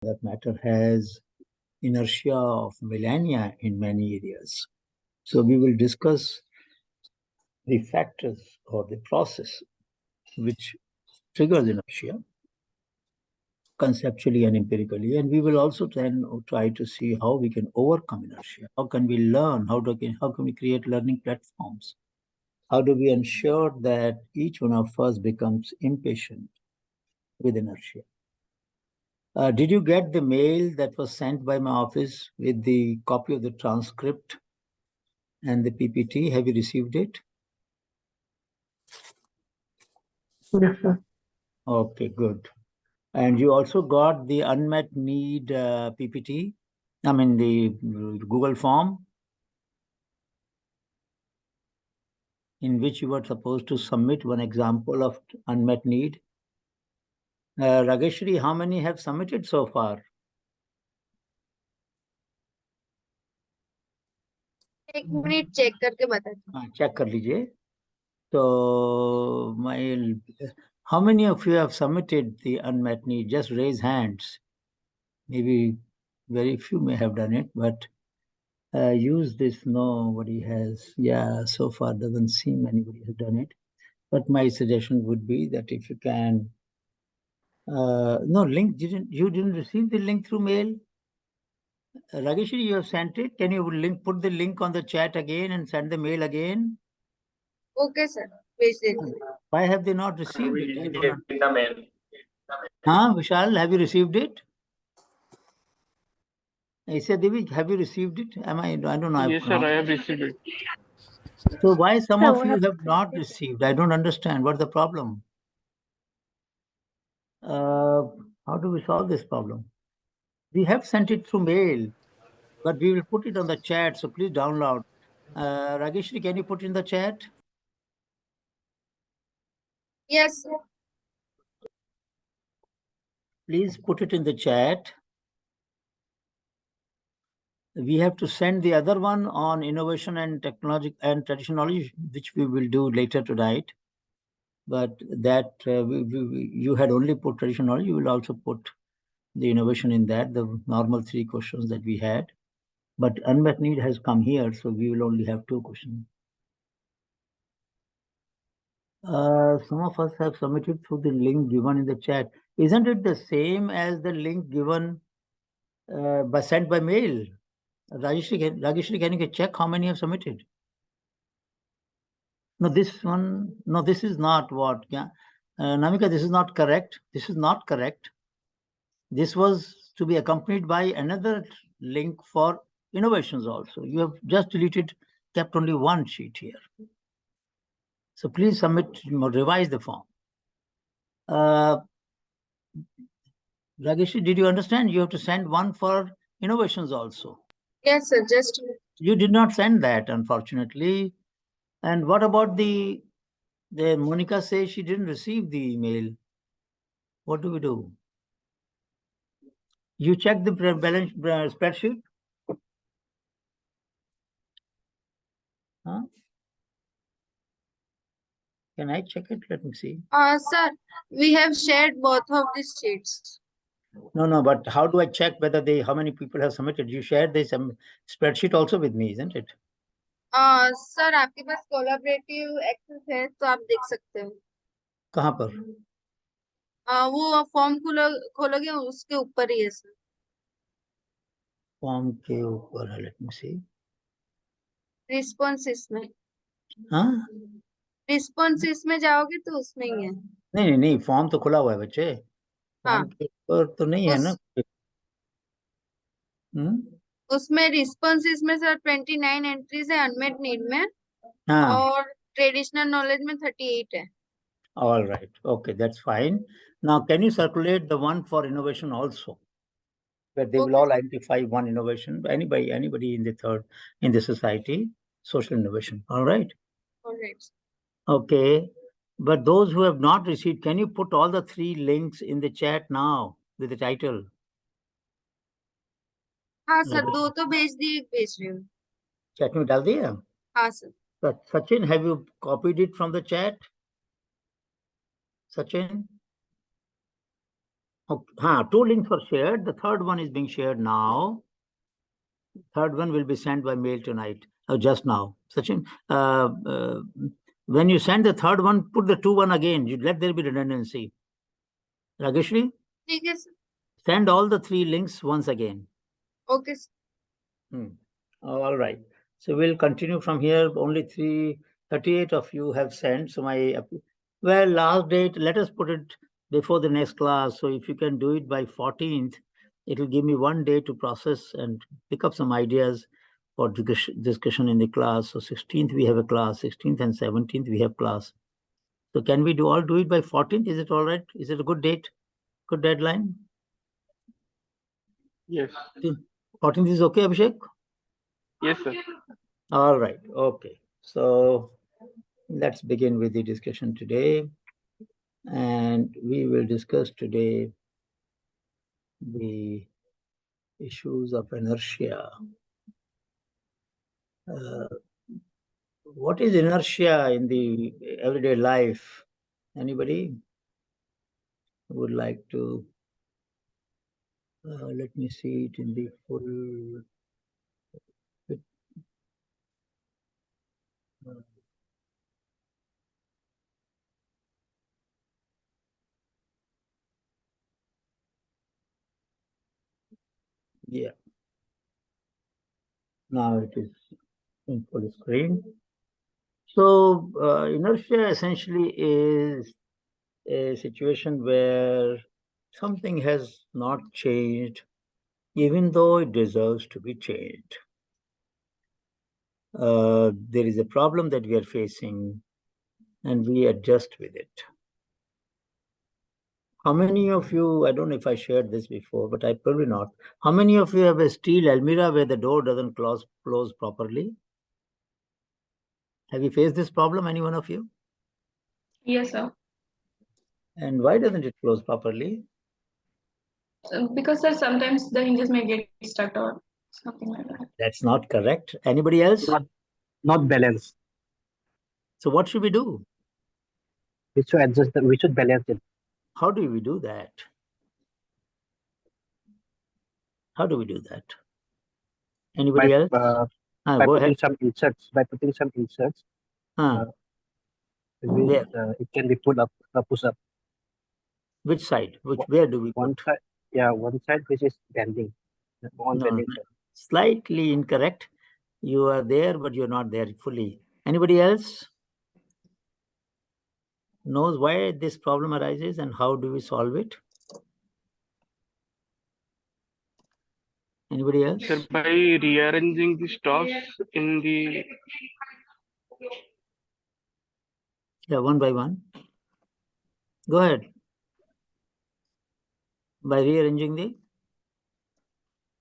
That matter has inertia of millennia in many areas. So we will discuss the factors or the process which triggers inertia conceptually and empirically, and we will also then try to see how we can overcome inertia. How can we learn? How can we create learning platforms? How do we ensure that each one of us becomes impatient with inertia? Did you get the mail that was sent by my office with the copy of the transcript and the PPT? Have you received it? Yes, sir. Okay, good. And you also got the unmet need PPT, I mean the Google form in which you were supposed to submit one example of unmet need. Rageshri, how many have submitted so far? एक minute check करके बताती हूँ। Check कर लीजिए. So, how many of you have submitted the unmet need? Just raise hands. Maybe very few may have done it, but use this. Nobody has. Yeah, so far doesn't seem anybody has done it. But my suggestion would be that if you can, you didn't receive the link through mail? Rageshri, you have sent it. Can you put the link on the chat again and send the mail again? Okay, sir. भेज देती हूँ। Why have they not received it? I don't understand. Vishal, have you received it? Isa Devi, have you received it? I don't know. Yes, sir, I have received it. So why some of you have not received? I don't understand. What's the problem? How do we solve this problem? We have sent it through mail, but we will put it on the chat. So please download. Rageshri, can you put in the chat? Yes, sir. Please put it in the chat. We have to send the other one on innovation and technology and traditional knowledge, which we will do later tonight. But that you had only put traditional knowledge. You will also put the innovation in that, the normal 3 questions that we had. But unmet need has come here, so we will only have 2 questions. Some of us have submitted through the link given in the chat. Isn't it the same as the link given sent by mail? Rageshri, can you check how many have submitted? No, this one. No, this is not what. Namika, this is not correct. This is not correct. This was to be accompanied by another link for innovations also. You have just kept only one sheet here. So please submit, revise the form. Rageshri, did you understand? You have to send one for innovations also. Yes, sir. Just You did not send that, unfortunately. And what about the Monica says she didn't receive the email. What do we do? You check the balance spreadsheet? Huh? Can I check it? Let me see. sir, we have shared both of these sheets. No, but how do I check whether how many people have submitted? You shared this spreadsheet also with me, isn't it? Sir आपके पास collaborative access है तो आप देख सकते हो। कहाँ पर? वो फॉर्म खोलोगे उसके ऊपर ही है सर। फॉर्म के ऊपर है, लेट मी सी। रिस्पॉन्सेस में। हाँ? रिस्पॉन्सेस में जाओगे तो उसमें ही है। नहीं, फॉर्म तो खुला हुआ है बच्चे। फॉर्म के ऊपर तो नहीं है ना? उसमें रिस्पॉन्सेस में सर 29 एंट्रीज है अनमेट नीड में। हाँ। और ट्रेडिशनल नॉलेज में 38 है। All right. Okay, that's fine. Now, can you circulate the one for innovation also, where they will Okay, all identify one innovation, anybody in the society, social innovation. All right. all right. Okay. But those who have not received, can you put all the 3 links in the chat now with the title? हाँ sir, 2 तो भेज दिए, 1 भेज रही हूँ। Chat में डाल दिया? हाँ sir. Sachin, have you copied it from the chat? Sachin? Okay. 2 links were shared. The third one is being shared now. Third one will be sent by mail tonight, just now. Sachin, when you send the third one, put the 2 again. You let there be redundancy. Rageshri, ठीक है sir. send all the 3 links once again. Okay sir. All right. So we'll continue from here. Only 38 of you have sent. So last date, let us put it before the next class. So if you can do it by 14th, it will give me 1 day to process and pick up some ideas for discussion in the class. So 16th we have a class, 16th and 17th we have class. So can we do it by 14th? Is it all right? Is it a good date? Good deadline? Yes. 14th is okay, Abhishek? Yes, sir. All right. Okay. So let's begin with the discussion today. And we will discuss today the issues of inertia. What is inertia in the everyday life? Anybody would like to? Let me see it in the full. Yeah. Now it is in full screen. So inertia essentially is a situation where something has not changed, even though it deserves to be changed. There is a problem that we are facing, and we adjust with it. How many of you, I don't know if I shared this before, but I probably not. How many of you have a steel almirah where the door doesn't close properly? Have you faced this problem, any one of you? Yes, sir. And why doesn't it close properly? Because sir, sometimes the hinges may get stuck or something like that. That's not correct. Anybody else? Not balanced. So what should we do? We should adjust. We should balance it. How do we do that? How do we do that? Anybody else? By Go putting ahead. some inserts. By putting some inserts, Where? it can be pulled up, push up. Which side? Where do we One put? side, yeah, one side which is bending. On No, bending side. slightly incorrect. You are there, but you're not there fully. Anybody else knows why this problem arises and how do we solve it? Anybody else? Sir, by rearranging the stops in the Yeah, one by one. Go ahead. By rearranging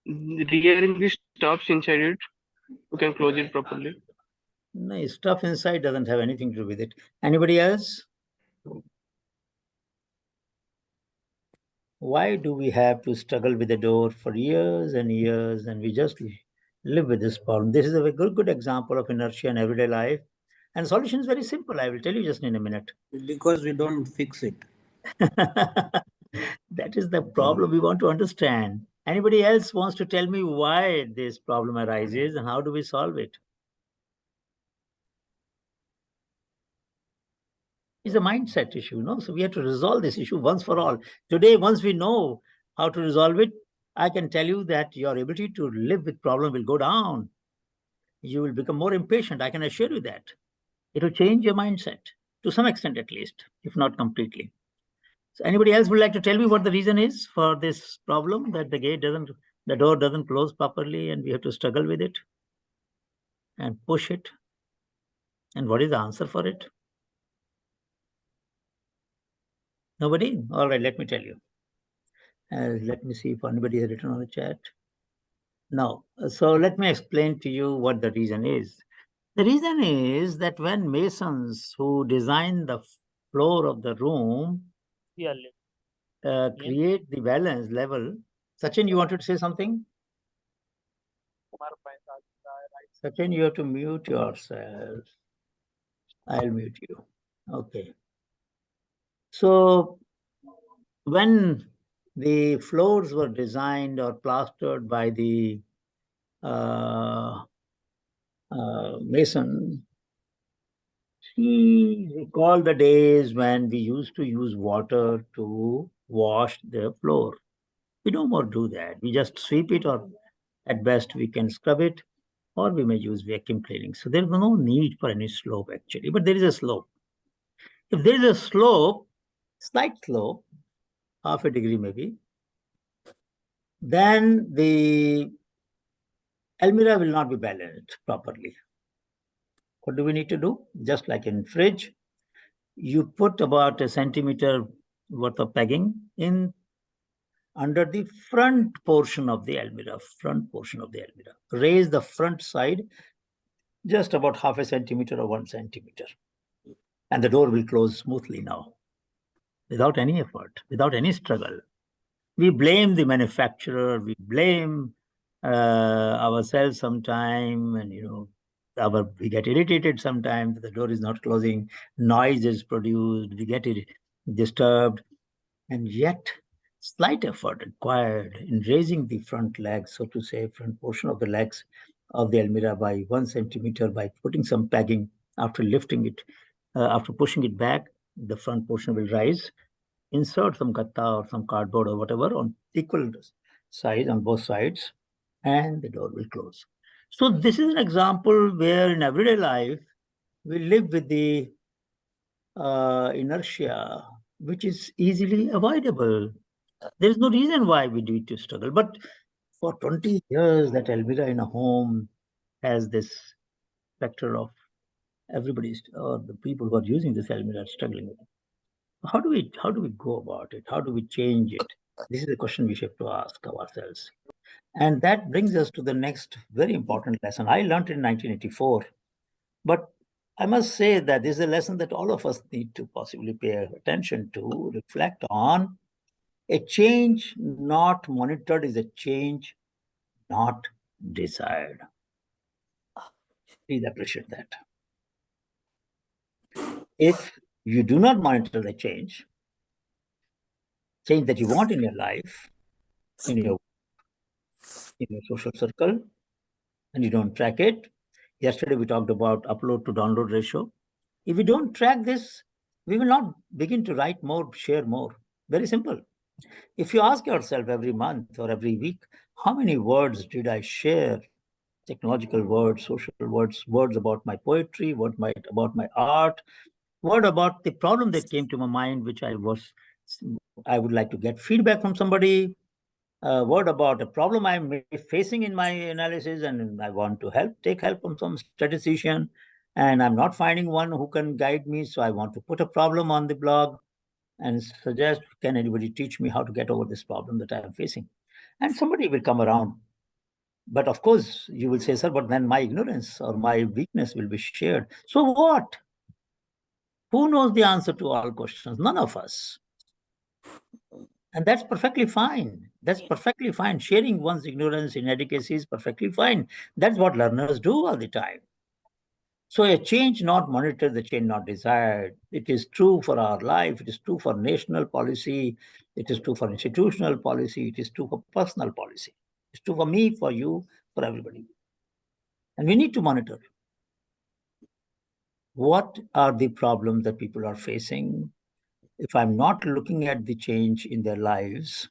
rearrange the stops inside it, you can close it properly. No, stuff inside doesn't have anything to do with it. Anybody else? Why do we have to struggle with the door for years and years, and we just live with this problem? This is a good example of inertia in everyday life. And the solution is very simple. I will tell you just in a minute. Because we don't fix it. That is the problem we want to understand. Anybody else wants to tell me why this problem arises and how do we solve it? It's a mindset issue, no? So we have to resolve this issue once for all. Today, once we know how to resolve it, I can tell you that your ability to live with problem will go down. You will become more impatient. I can assure you that. It will change your mindset to some extent, at least, if not completely. So anybody else would like to tell me what the reason is for this problem, that the door doesn't close properly and we have to struggle with it and push it? And what is the answer for it? Nobody? All right, let me tell you. Let me see if anybody has written on the chat. No. So let me explain to you what the reason is. The reason is that when masons who design the floor of the room create the balance level. Sachin, you wanted to say something? Sachin, you have to mute yourself. I'll mute you. Okay. So when the floors were designed or plastered by the mason, he recalled the days when we used to use water to wash the floor. We no more do that. We just sweep it, or at best we can scrub it, or we may use vacuum cleaning. So there's no need for any slope actually, but there is a slope. If there is a slope, slight slope, half a degree maybe, then the almirah will not be balanced properly. What do we need to do? Just like in fridge, you put about a centimeter worth of pegging in under the front portion of the almirah, Raise the front side just about half a centimeter or 1 centimeter. And the door will close smoothly now, without any effort, without any struggle. We blame the manufacturer, we blame ourselves sometime, and we get irritated sometimes. The door is not closing, noise is produced, we get disturbed, and yet slight effort required in raising the front legs, so to say, front portion of the legs of the almirah by 1 centimeter by putting some pegging. After lifting it, after pushing it back, the front portion will rise. Insert some gatta or some cardboard or whatever on equal size on both sides, and the door will close. So this is an example where in everyday life we live with the inertia, which is easily avoidable. There is no reason why we need to struggle. But for 20 years, that almirah in a home has this factor of everybody's, or the people who are using this almirah are struggling with it. How do we go about it? How do we change it? This is a question we have to ask ourselves. And that brings us to the next very important lesson. I learned in 1984, but I must say that this is a lesson that all of us need to possibly pay attention to, reflect on. A change not monitored is a change not desired. Please appreciate that. If you do not monitor the change that you want in your life, in your social circle, and you don't track it. Yesterday we talked about upload to download ratio. If we don't track this, we will not begin to write more, share more. Very simple. If you ask yourself every month or every week, how many words did I share? Technological words, social words, words about my poetry, about my art, word about the problem that came to my mind, which I would like to get feedback from somebody, a word about a problem I'm facing in my analysis, and I want to take help from some statistician, and I'm not finding one who can guide me. So I want to put a problem on the blog and suggest, can anybody teach me how to get over this problem that I am facing? And somebody will come around. But of course, you will say, sir, but then my ignorance or my weakness will be shared. So what? Who knows the answer to all questions? None of us. And that's perfectly fine. That's perfectly fine. Sharing one's ignorance, inadequacy is perfectly fine. That's what learners do all the time. So a change not monitored, the change not desired. It is true for our life. It is true for national policy. It is true for institutional policy. It is true for personal policy. It's true for me, for you, for everybody. And we need to monitor. What are the problems that people are facing? If I'm not looking at the change in their lives,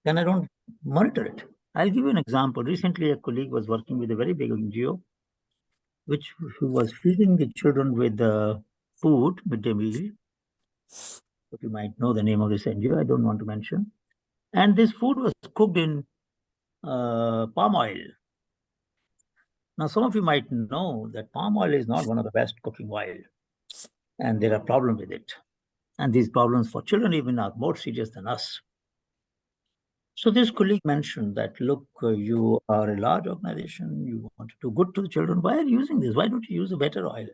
then I don't monitor it. I'll give you an example. Recently, a colleague was working with a very big NGO, who was feeding the children with food, midday meal. But you might know the name of this NGO. I don't want to mention. And this food was cooked in palm oil. Now, some of you might know that palm oil is not one of the best cooking oil, and there are problems with it. And these problems for children even are more serious than us. So this colleague mentioned that, look, you are a large organization, you want to do good to the children. Why are you using this? Why don't you use a better oil?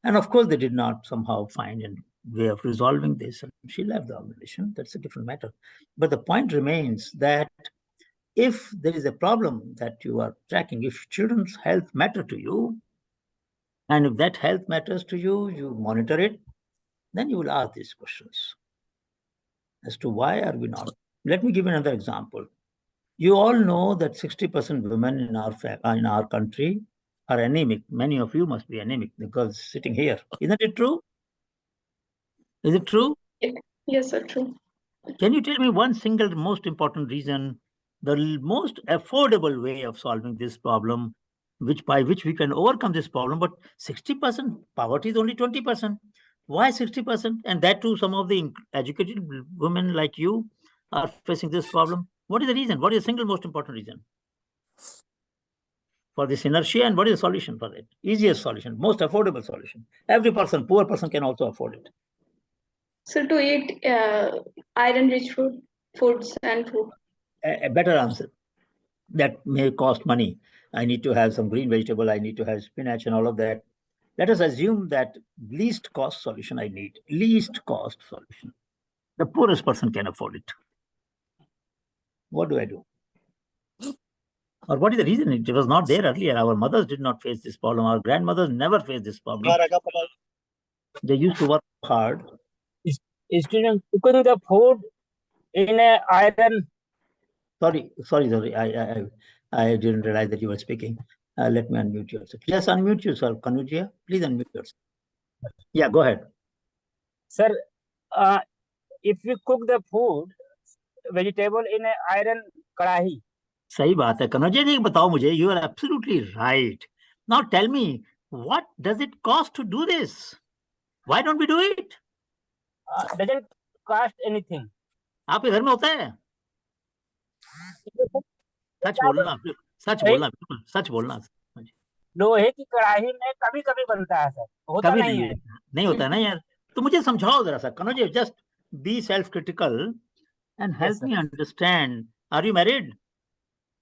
And of course, they did not somehow find a way of resolving this. And she left the organization. That's a different matter. But the point remains that if there is a problem that you are tracking, if children's health matter to you, and if that health matters to you, you monitor it, then you will ask these questions as to why are we not. Let me give you another example. You all know that 60% women in our country are anemic. Many of you must be anemic, the girls sitting here. Isn't it true? Is it true? Yes, sir, true. Can you tell me one single most important reason, the most affordable way of solving this problem, by which we can overcome this problem? But 60% poverty is only 20%. Why 60%? And that too, some of the educated women like you are facing this problem. What is the reason? What is the single most important reason for this inertia, and what is the solution for it? Easiest solution, most affordable solution. Every person, poor person, can also afford it. So to eat iron-rich foods and food. A better answer. That may cost money. I need to have some green vegetable, I need to have spinach and all of that. Let us assume that least cost solution I need. Least cost solution. The poorest person can afford it. What do I do? Or what is the reason it was not there earlier? Our mothers did not face this problem. Our grandmothers never faced this problem. They used to work hard. Students cooking the food in a iron. Sorry. I didn't realize that you were speaking. Let me unmute yourself. Just unmute yourself, Kanuja. Please unmute yourself. Yeah, go ahead. Sir, if we cook the food, vegetable in a iron karahi. सही बात है कनौजिया जी बताओ मुझे you are absolutely right. Now tell me, what does it cost to do this? Why don't we do it? Doesn't cost anything. आपके घर में होता है? सच बोलना, बिल्कुल सच बोलना. लोहे की कढ़ाई में कभी कभी बनता है सर, होता कभी नहीं है. नहीं होता ना यार. तो मुझे समझाओ जरा सा Kanaujia, just be self critical and help me understand. Are you married?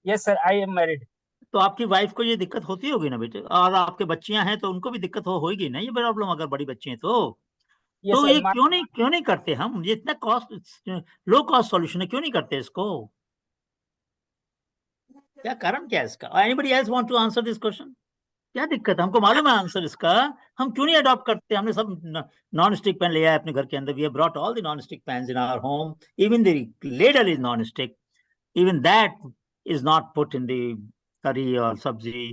Yes sir, I am married. तो आपकी वाइफ को ये दिक्कत होती होगी ना बेटे, और आपके बच्चियां हैं तो उनको भी दिक्कत होगी ना ये प्रॉब्लम, अगर बड़ी बच्ची हैं तो ये क्यों नहीं करते हम? ये इतना कॉस्ट, लो कॉस्ट सॉल्यूशन है, क्यों नहीं करते इसको? क्या कारण क्या है इसका? Anybody else want to answer this question? क्या दिक्कत है? हमको मालूम है आंसर इसका, हम क्यों नहीं अडॉप्ट करते? हमने सब नॉन स्टिक पैन लिया है अपने घर के अंदर. We have brought all the non stick pans in our home. Even the ladle is non stick. Even that is not put in the curry or sabzi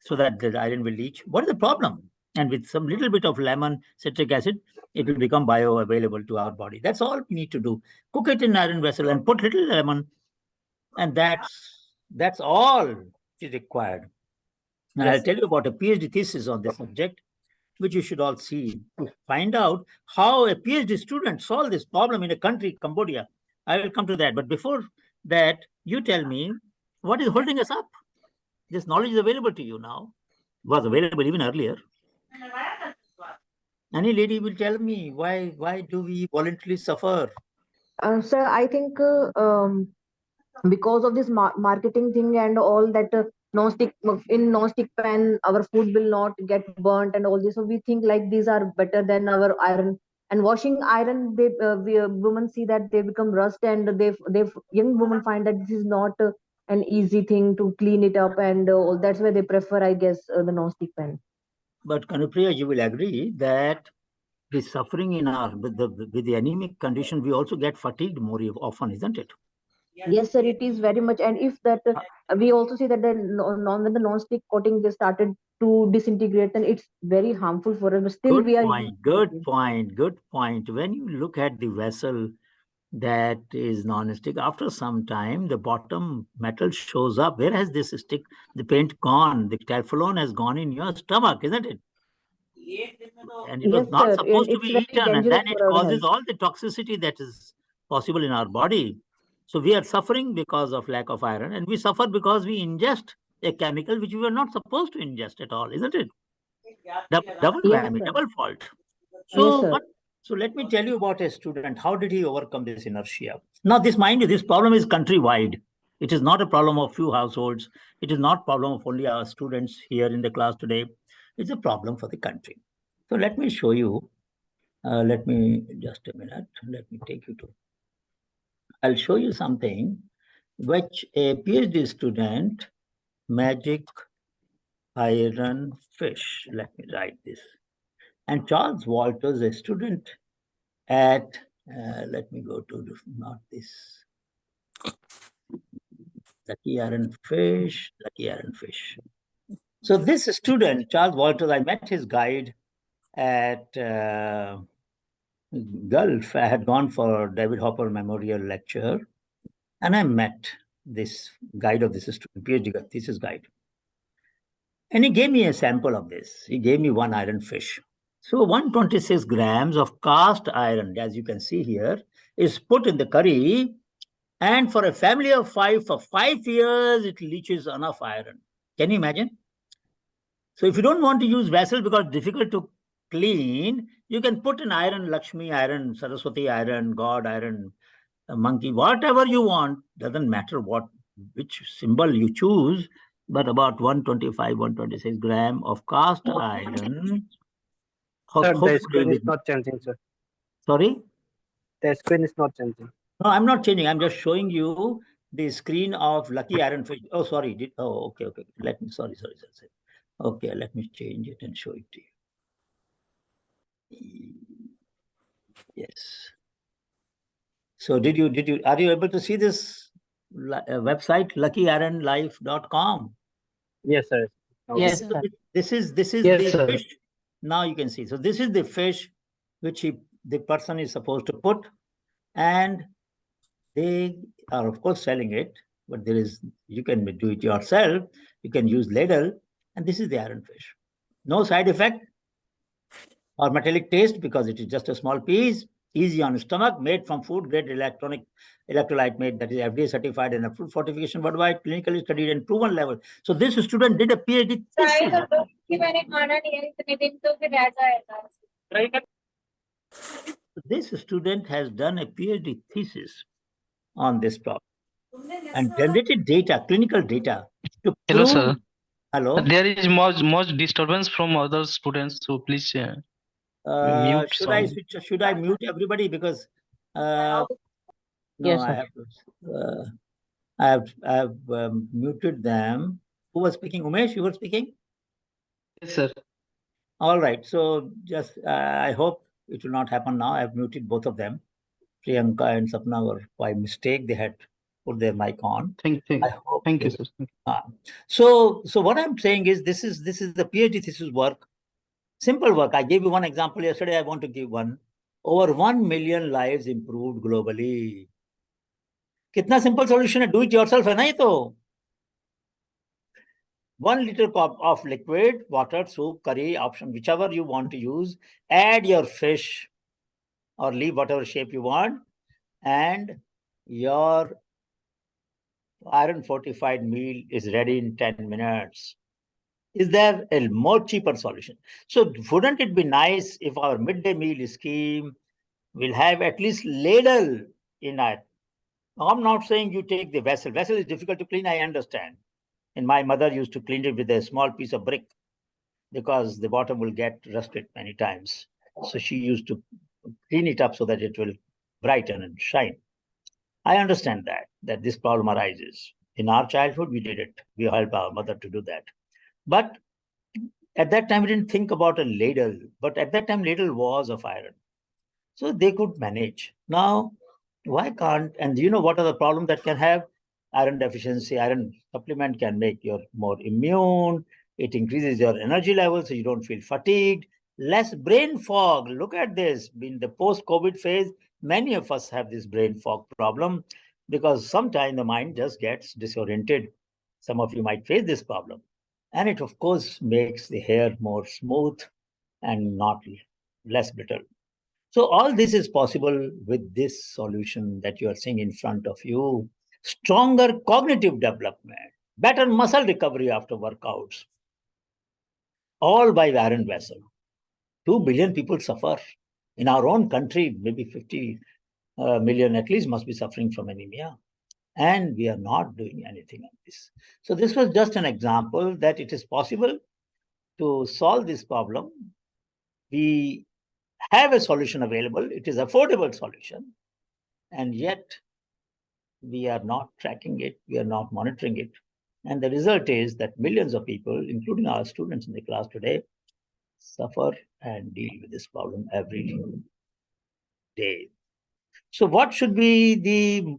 so that the iron will leach. What is the problem? And with some little bit of lemon, citric acid, it will become bioavailable to our body. That's all we need to do. Cook it in iron vessel and put little lemon, and that's all is required. And I'll tell you about a PhD thesis on this subject, which you should all see to find out how a PhD student solved this problem in a country, Cambodia. I will come to that. But before that, you tell me, what is holding us up? This knowledge is available to you now. Was available even earlier. Any lady will tell me, why do we voluntarily suffer? Sir, I think because of this marketing thing and all that, non-stick pan, our food will not get burnt and all this. So we think like these are better than our iron. And washing iron, women see that they become rust, and young women find that this is not an easy thing to clean it up, and all. That's why they prefer, I guess, the non-stick pan. But Kanupriya, you will agree that the suffering in with the anemic condition, we also get fatigued more often, isn't it? Yes, sir, it is very much. And if that we also see that when the non-stick coating they started to disintegrate, then it's very harmful for us. But still, good point. When you look at the vessel that is non-stick, after some time, the bottom metal shows up. Where has this stick, the paint gone? The teflon has gone in your stomach, isn't it? And it was not supposed to be eaten, and then it causes all the toxicity that is possible in our body. So we are suffering because of lack of iron, and we suffer because we ingest a chemical which we were not supposed to ingest at all, isn't it? Double whammy, double fault. So So let me tell you about a student. How did he overcome this inertia? Now, this mind you, this problem is countrywide. It is not a problem of few households. It is not a problem of only our students here in the class today. It's a problem for the country. So let me show you. Let me just a minute. Let me take you to. I'll show you something which a PhD student, magic iron fish. Let me write this. And Charles Walters, a student at, let me go to not this. Lucky iron fish, lucky iron fish. So this student, Charles Walters, I met his guide at Gulf. I had gone for David Hopper Memorial Lecture, and I met this guide of this student, PhD thesis guide. And he gave me a sample of this. He gave me one iron fish. So 126 grams of cast iron, as you can see here, is put in the curry. And for a family of 5, for 5 years, it leaches enough iron. Can you imagine? So if you don't want to use vessel because it's difficult to clean, you can put an iron, Lakshmi iron, Saraswati iron, God iron, a monkey, whatever you want. Doesn't matter which symbol you choose, but about 125, 126 gram of cast iron. Sir, the screen is not changing, sir. Sorry? The screen is not changing. No, I'm not changing. I'm just showing you the screen of Lucky Iron Fish. Oh, sorry. Okay. Let me, sorry. Okay, let me change it and show it to you. Yes. So are you able to see this website, luckyironlife.com? Yes, sir. Okay. Yes, sir. This is Yes, the sir. fish. Now you can see. So this is the fish which the person is supposed to put, and they are of course selling it, but you can do it yourself. You can use ladle, and this is the iron fish. No side effect or metallic taste because it is just a small piece, easy on stomach, made from food grade electrolyte made, that is FDA certified and approved fortification worldwide, clinically studied and proven level. So this student did a PhD thesis. This student has done a PhD thesis on this problem and generated data, clinical data to Hello, prove. sir. Hello. There is much disturbance from other students, so please mute Should sound. should I mute everybody because no, Yes, I sir. have to. I have muted them. Who was speaking? Umesh, you were speaking? Yes, sir. All right. So just I hope it will not happen now. I have muted both of them. Priyanka and Sapna were by mistake. They had put their mic on. Thank I hope you, they sir. So what I'm saying is this is the PhD thesis work. Simple work. I gave you one example yesterday. I want to give one. Over 1 million lives improved globally. कितना simple solution है? Do it yourself है ना ये तो. 1 liter cup of liquid, water, soup, curry, option, whichever you want to use. Add your fish or leave whatever shape you want. And your iron fortified meal is ready in 10 minutes. Is there a more cheaper solution? So wouldn't it be nice if our midday meal scheme will have at least ladle in it? I'm not saying you take the vessel. Vessel is difficult to clean, I understand. And my mother used to clean it with a small piece of brick because the bottom will get rusted many times. So she used to clean it up so that it will brighten and shine. I understand that this problem arises. In our childhood, we did it. We helped our mother to do that. But at that time, we didn't think about a ladle. But at that time, ladle was of iron. So they could manage. Now, why can't, and you know what are the problems that can have? Iron deficiency, iron supplement can make you more immune. It increases your energy level so you don't feel fatigued. Less brain fog. Look at this. In the post-COVID phase, many of us have this brain fog problem because sometimes the mind just gets disoriented. Some of you might face this problem. And it, of course, makes the hair more smooth and not less brittle. So all this is possible with this solution that you are seeing in front of you. Stronger cognitive development, better muscle recovery after workouts, all by iron vessel. 2 billion people suffer. In our own country, maybe 50 million at least must be suffering from anemia. And we are not doing anything on this. So this was just an example that it is possible to solve this problem. We have a solution available. It is affordable solution. And yet we are not tracking it. We are not monitoring it. And the result is that millions of people, including our students in the class today, suffer and deal with this problem every day. So what should be the,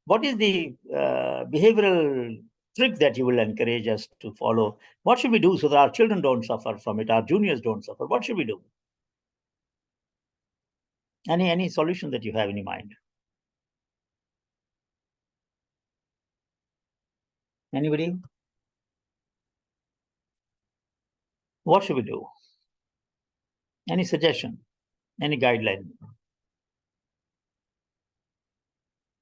what is the behavioral trick that you will encourage us to follow? What should we do so that our children don't suffer from it, our juniors don't suffer? What should we do? Any solution that you have in your mind? Anybody? What should we do? Any suggestion? Any guideline?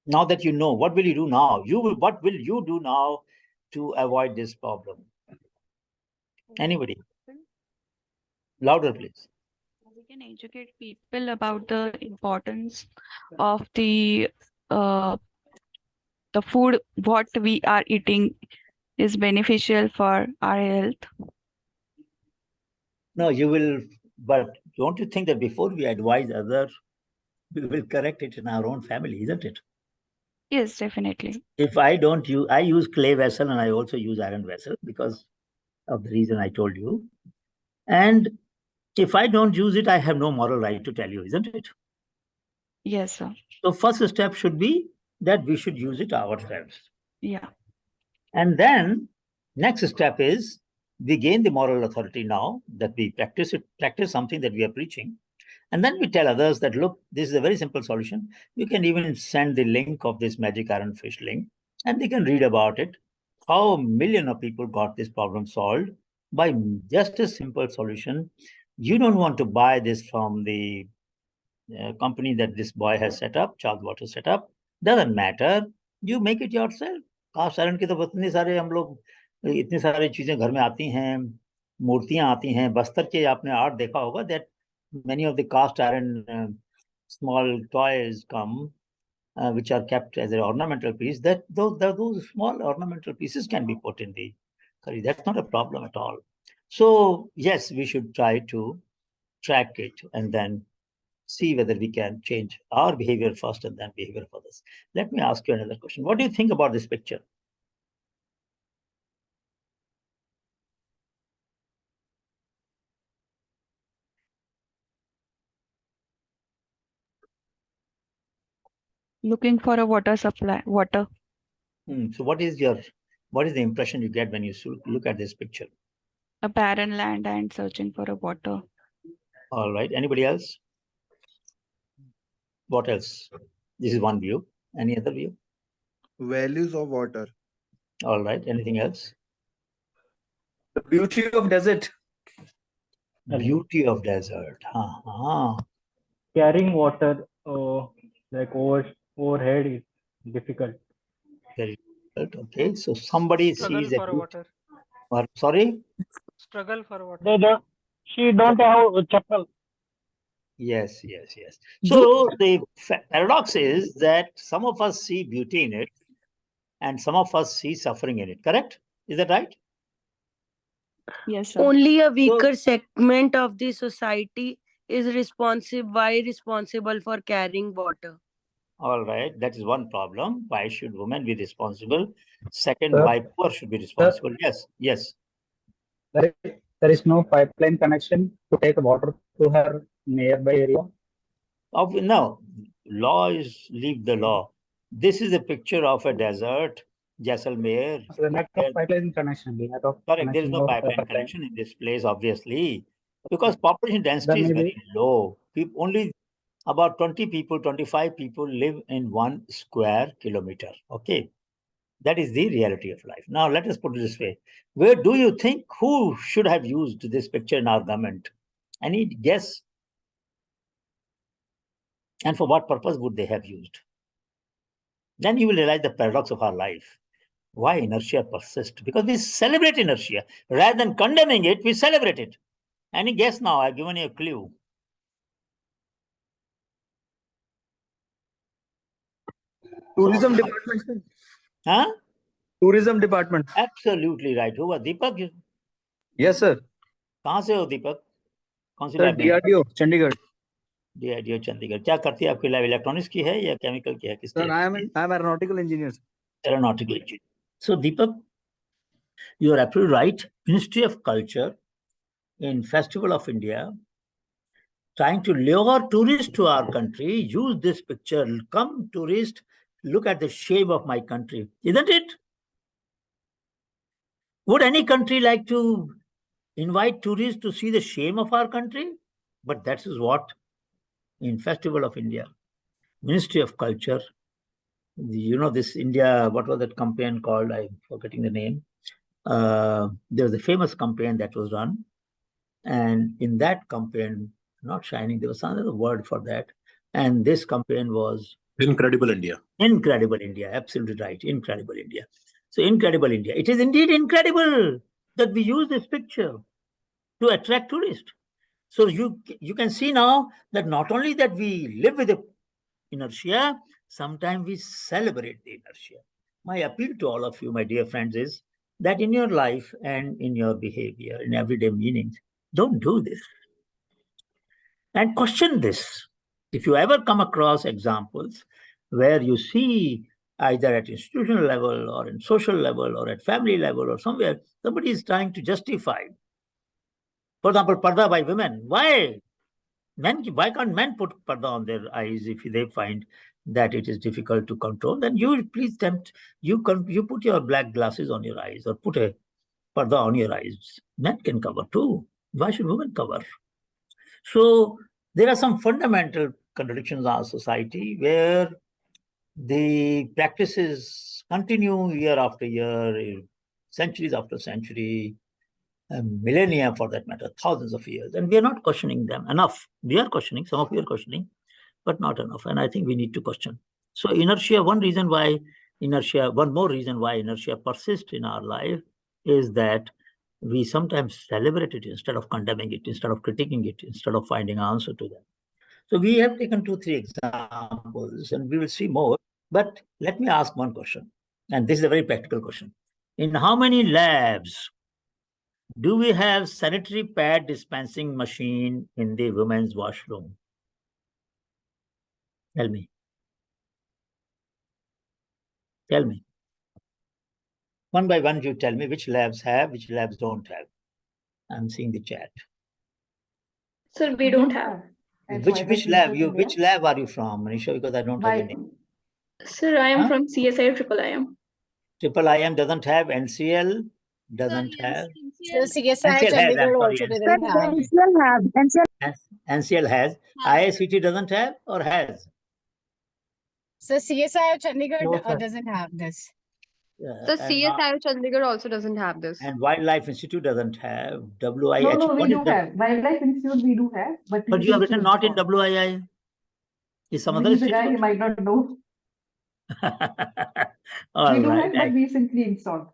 Now that you know, what will you do now? What will you do now to avoid this problem? Anybody? Louder, please. We can educate people about the importance of the food, what we are eating is beneficial for our health. No, you will, but don't you think that before we advise others, we will correct it in our own family, isn't it? Yes, definitely. If I don't use, I use clay vessel and I also use iron vessel because of the reason I told you. And if I don't use it, I have no moral right to tell you, isn't it? Yes, sir. So first step should be that we should use it ourselves. Yeah. And then next step is we gain the moral authority now that we practice something that we are preaching. And then we tell others that, look, this is a very simple solution. You can even send the link of this magic iron fish link and they can read about it. How millions of people got this problem solved by just a simple solution. You don't want to buy this from the company that this boy has set up, Charles Water set up. Doesn't matter. You make it yourself. Cast iron के तो इतने सारे हम लोग इतनी सारी चीजें घर में आती हैं, मूर्तियां आती हैं. बस्तर के आपने आर्ट देखा होगा that many of the cast iron small toys come which are kept as an ornamental piece. That those small ornamental pieces can be put in the curry. That's not a problem at all. So yes, we should try to track it and then see whether we can change our behavior first and then behavior of others. Let me ask you another question. What do you think about this picture? Looking for a water supply, water. So what is the impression you get when you look at this picture? A barren land and searching for a water. All right. Anybody else? What else? This is one view. Any other view? Values of water. All right. Anything else? The beauty of desert. Beauty of desert. Carrying water like overhead is difficult. Very difficult. Okay. So somebody Struggle sees a for water. Sorry? Struggle for water. She don't have a chapel. Yes. So the paradox is that some of us see beauty in it and some of us see suffering in it. Correct? Is that right? Yes, sir. Only a weaker segment of the society is responsible for carrying water. All right. That is one problem. Why should women be responsible? Second, why poor should be responsible? Yes. There is no pipeline connection to take water to her nearby area. No, law is leave the law. This is a picture of a desert, Jaisalmer. So the lack of pipeline connection. Correct. There is no pipeline connection in this place, obviously, because population density is very low. Only about 20 people, 25 people live in 1 square kilometer. Okay. That is the reality of life. Now, let us put it this way. Where do you think who should have used this picture in our government? Any guess? And for what purpose would they have used? Then you will realize the paradox of our life. Why inertia persists? Because we celebrate inertia. Rather than condemning it, we celebrate it. Any guess now? I've given you a clue. Tourism department, sir. Huh? Tourism department. Absolutely right. Who was Deepak? Yes, sir. कहाँ से हो दीपक? कौन सी Sir, lab में? DRDO, Chandigarh. DRDO Chandigarh. क्या करती है आपकी lab? Electronics की है या केमिकल की है? किसकी? Sir, I'm aeronautical engineer. Aeronautical engineer. So Deepak, you are absolutely right. Ministry of Culture in Festival of India, trying to lure tourists to our country, use this picture. Come tourist, look at the shame of my country. Isn't it? Would any country like to invite tourists to see the shame of our country? But that is what in Festival of India, Ministry of Culture, you know, this India, what was that campaign called? I'm forgetting the name. There was a famous campaign that was run. And in that campaign, not shining, there was another word for that. And this campaign was Incredible India. Incredible India, absolutely right. Incredible India. So Incredible India. It is indeed incredible that we use this picture to attract tourists. So you can see now that not only that we live with the inertia, sometimes we celebrate the inertia. My appeal to all of you, my dear friends, is that in your life and in your behavior, in everyday meanings, don't do this. And question this. If you ever come across examples where you see either at institutional level or in social level or at family level or somewhere, somebody is trying to justify, for example, parda by women. Why? Why can't men put parda on their eyes if they find that it is difficult to control? Then you please you put your black glasses on your eyes or put a parda on your eyes. Men can cover too. Why should women cover? So there are some fundamental contradictions in our society where the practices continue year after year, centuries after century, millennia for that matter, thousands of years, and we are not questioning them enough. We are questioning, some of you are questioning, but not enough. And I think we need to question. So inertia, one more reason why inertia persists in our life is that we sometimes celebrate it instead of condemning it, instead of critiquing it, instead of finding an answer to them. So we have taken 2-3 examples and we will see more. But let me ask one question. And this is a very practical question. In how many labs do we have sanitary pad dispensing machine in the women's washroom? Tell me. Tell me. One by one, you tell me which labs have, which labs don't have. I'm seeing the chat. Sir, we don't have. Which lab are you from, Manisha? Because I don't have your name. Sir, I am from CSI Triple IM. Triple IM doesn't have, NCL doesn't have. CSI NCL has, I'm sorry. NCL has. IICT doesn't have or has? So CSI of Chandigarh No, sir. doesn't have this. So CSI of Chandigarh also doesn't have this. And Wildlife Institute doesn't have. WIH. No, we do have. Wildlife Institute we do have, but you have written not in WII. Is some other He's a guy, institute? you might not know. All We do right. have, but recently installed.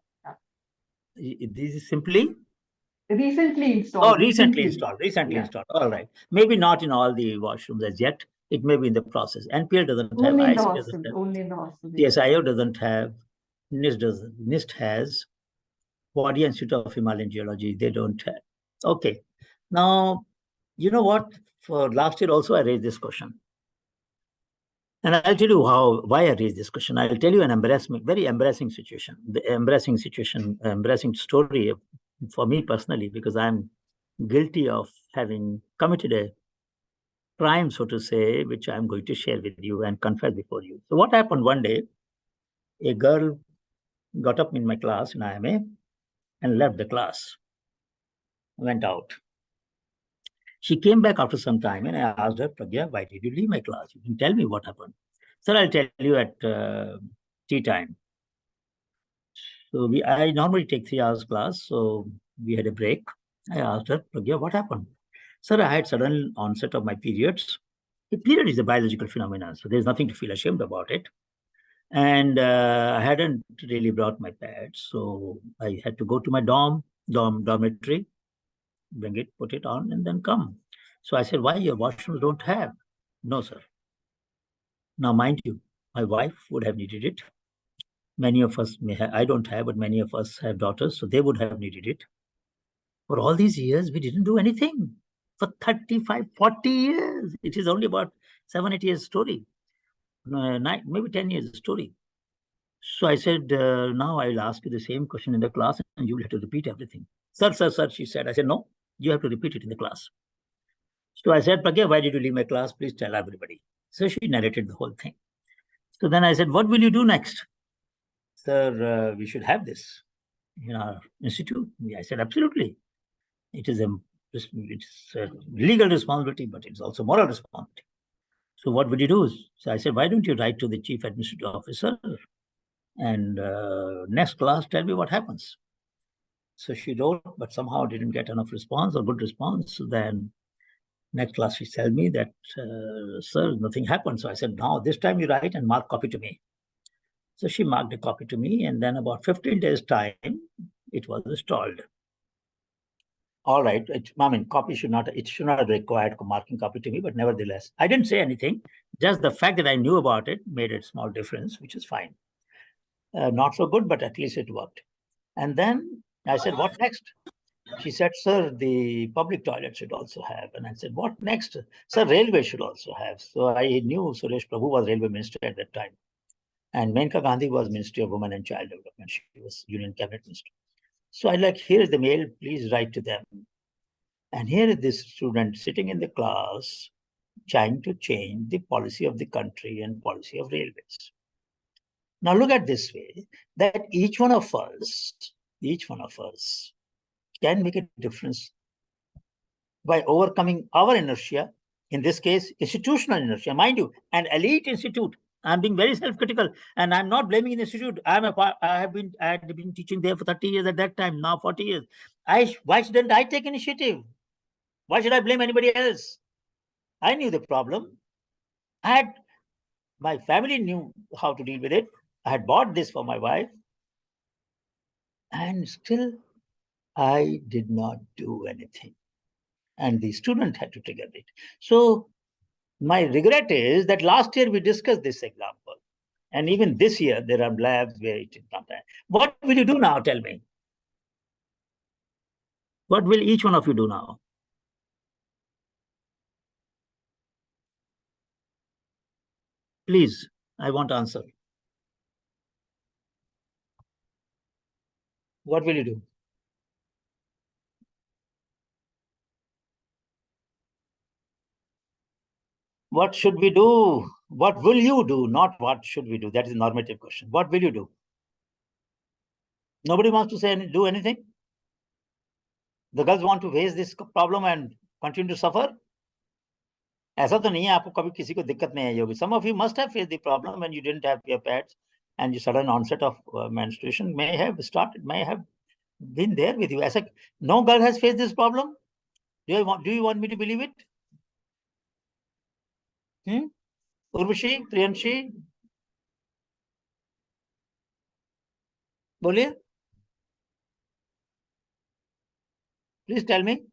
This is simply? Recently installed. Oh, recently installed. Installed. All right. Maybe not in all the washrooms as yet. It may be in the process. NPL doesn't have. Only in the IIC hostel. doesn't have. Only in the hostel. CSIO doesn't have. NIST doesn't. NIST has. Body Institute of Himalayan Geology, they don't have. Okay. Now, you know what? For last year also I raised this question. And I'll tell you why I raised this question. I'll tell you an very embarrassing situation. The embarrassing story for me personally, because I'm guilty of having committed a crime, so to say, which I'm going to share with you and confess before you. So what happened one day, a girl got up in my class in IMA and left the class, went out. She came back after some time and I asked her, Pragya, why did you leave my class? You can tell me what happened. Sir, I'll tell you at tea time. So I normally take 3 hours class, so we had a break. I asked her, Pragya, what happened? Sir, I had sudden onset of my periods. The period is a biological phenomenon, so there's nothing to feel ashamed about it. And I hadn't really brought my pads, so I had to go to my dormitory, bring it, put it on, and then come. So I said, why your washrooms don't have? No, sir. Now, mind you, My wife would have needed it. Many of us may have, I don't have, but many of us have daughters, so they would have needed it. For all these years, we didn't do anything. For 35, 40 years. It is only about 7, 8 years story. 9, maybe 10 years story. So I said, now I'll ask you the same question in the class and you will have to repeat everything. Sir, she said. I said, no, you have to repeat it in the class. So I said, Pragya, why did you leave my class? Please tell everybody. So she narrated the whole thing. So then I said, what will you do next? Sir, we should have this in our institute. I said, absolutely. It is a legal responsibility, but it's also moral responsibility. So what would you do? So I said, why don't you write to the chief administrative officer and next class, tell me what happens. So she wrote, but somehow didn't get enough response or good response. So then next class, she told me that, sir, nothing happened. So I said, now this time you write and mark copy to me. So she marked a copy to me, and then about 15 days time, it was installed. All right, copy should not have required marking copy to me, but nevertheless, I didn't say anything. Just the fact that I knew about it made a small difference, which is fine. Not so good, but at least it worked. And then I said, what next? She said, sir, the public toilet should also have. And I said, what next? Sir, railway should also have. So I knew Suresh Prabhu was railway minister at that time. And Menka Gandhi was Ministry of Women and Child Development. She was Union Cabinet Minister. So I here is the mail, please write to them. And here is this student sitting in the class trying to change the policy of the country and policy of railways. Now look at this way, that each one of us can make a difference by overcoming our inertia, in this case, institutional inertia, mind you, an elite institute. I'm being very self-critical, and I'm not blaming the institute. I had been teaching there for 30 years at that time, now 40 years. Why shouldn't I take initiative? Why should I blame anybody else? I knew the problem. My family knew how to deal with it. I had bought this for my wife, and still I did not do anything. And the student had to trigger it. So my regret is that last year we discussed this example. And even this year, there are labs where it is not there. What will you do now? Tell me. What will each one of you do now? Please, I want answer. What will you do? What should we do? What will you do? Not what should we do? That is a normative question. What will you do? Nobody wants to say do anything? The girls want to face this problem and continue to suffer? ऐसा तो नहीं है आपको कभी किसी को दिक्कत नहीं आई होगी. Some of you must have faced the problem when you didn't have your pads and your sudden onset of menstruation may have been there with you. ऐसा no girl has faced this problem? Do you want me to believe it? Urvashi, Priyanshi, बोलिए. Please tell me.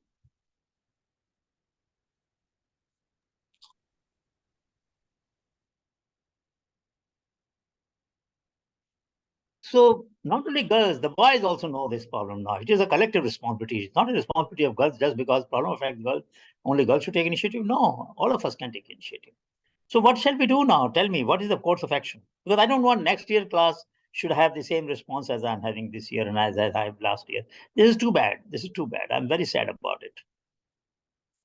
So not only girls, the boys also know this problem now. It is a collective responsibility. It's not a responsibility of girls just because problem affects girls. Only girls should take initiative. No, all of us can take initiative. So what shall we do now? Tell me, what is the course of action? Because I don't want next year class should have the same response as I'm having this year and as I have last year. This is too bad. This is too bad. I'm very sad about it.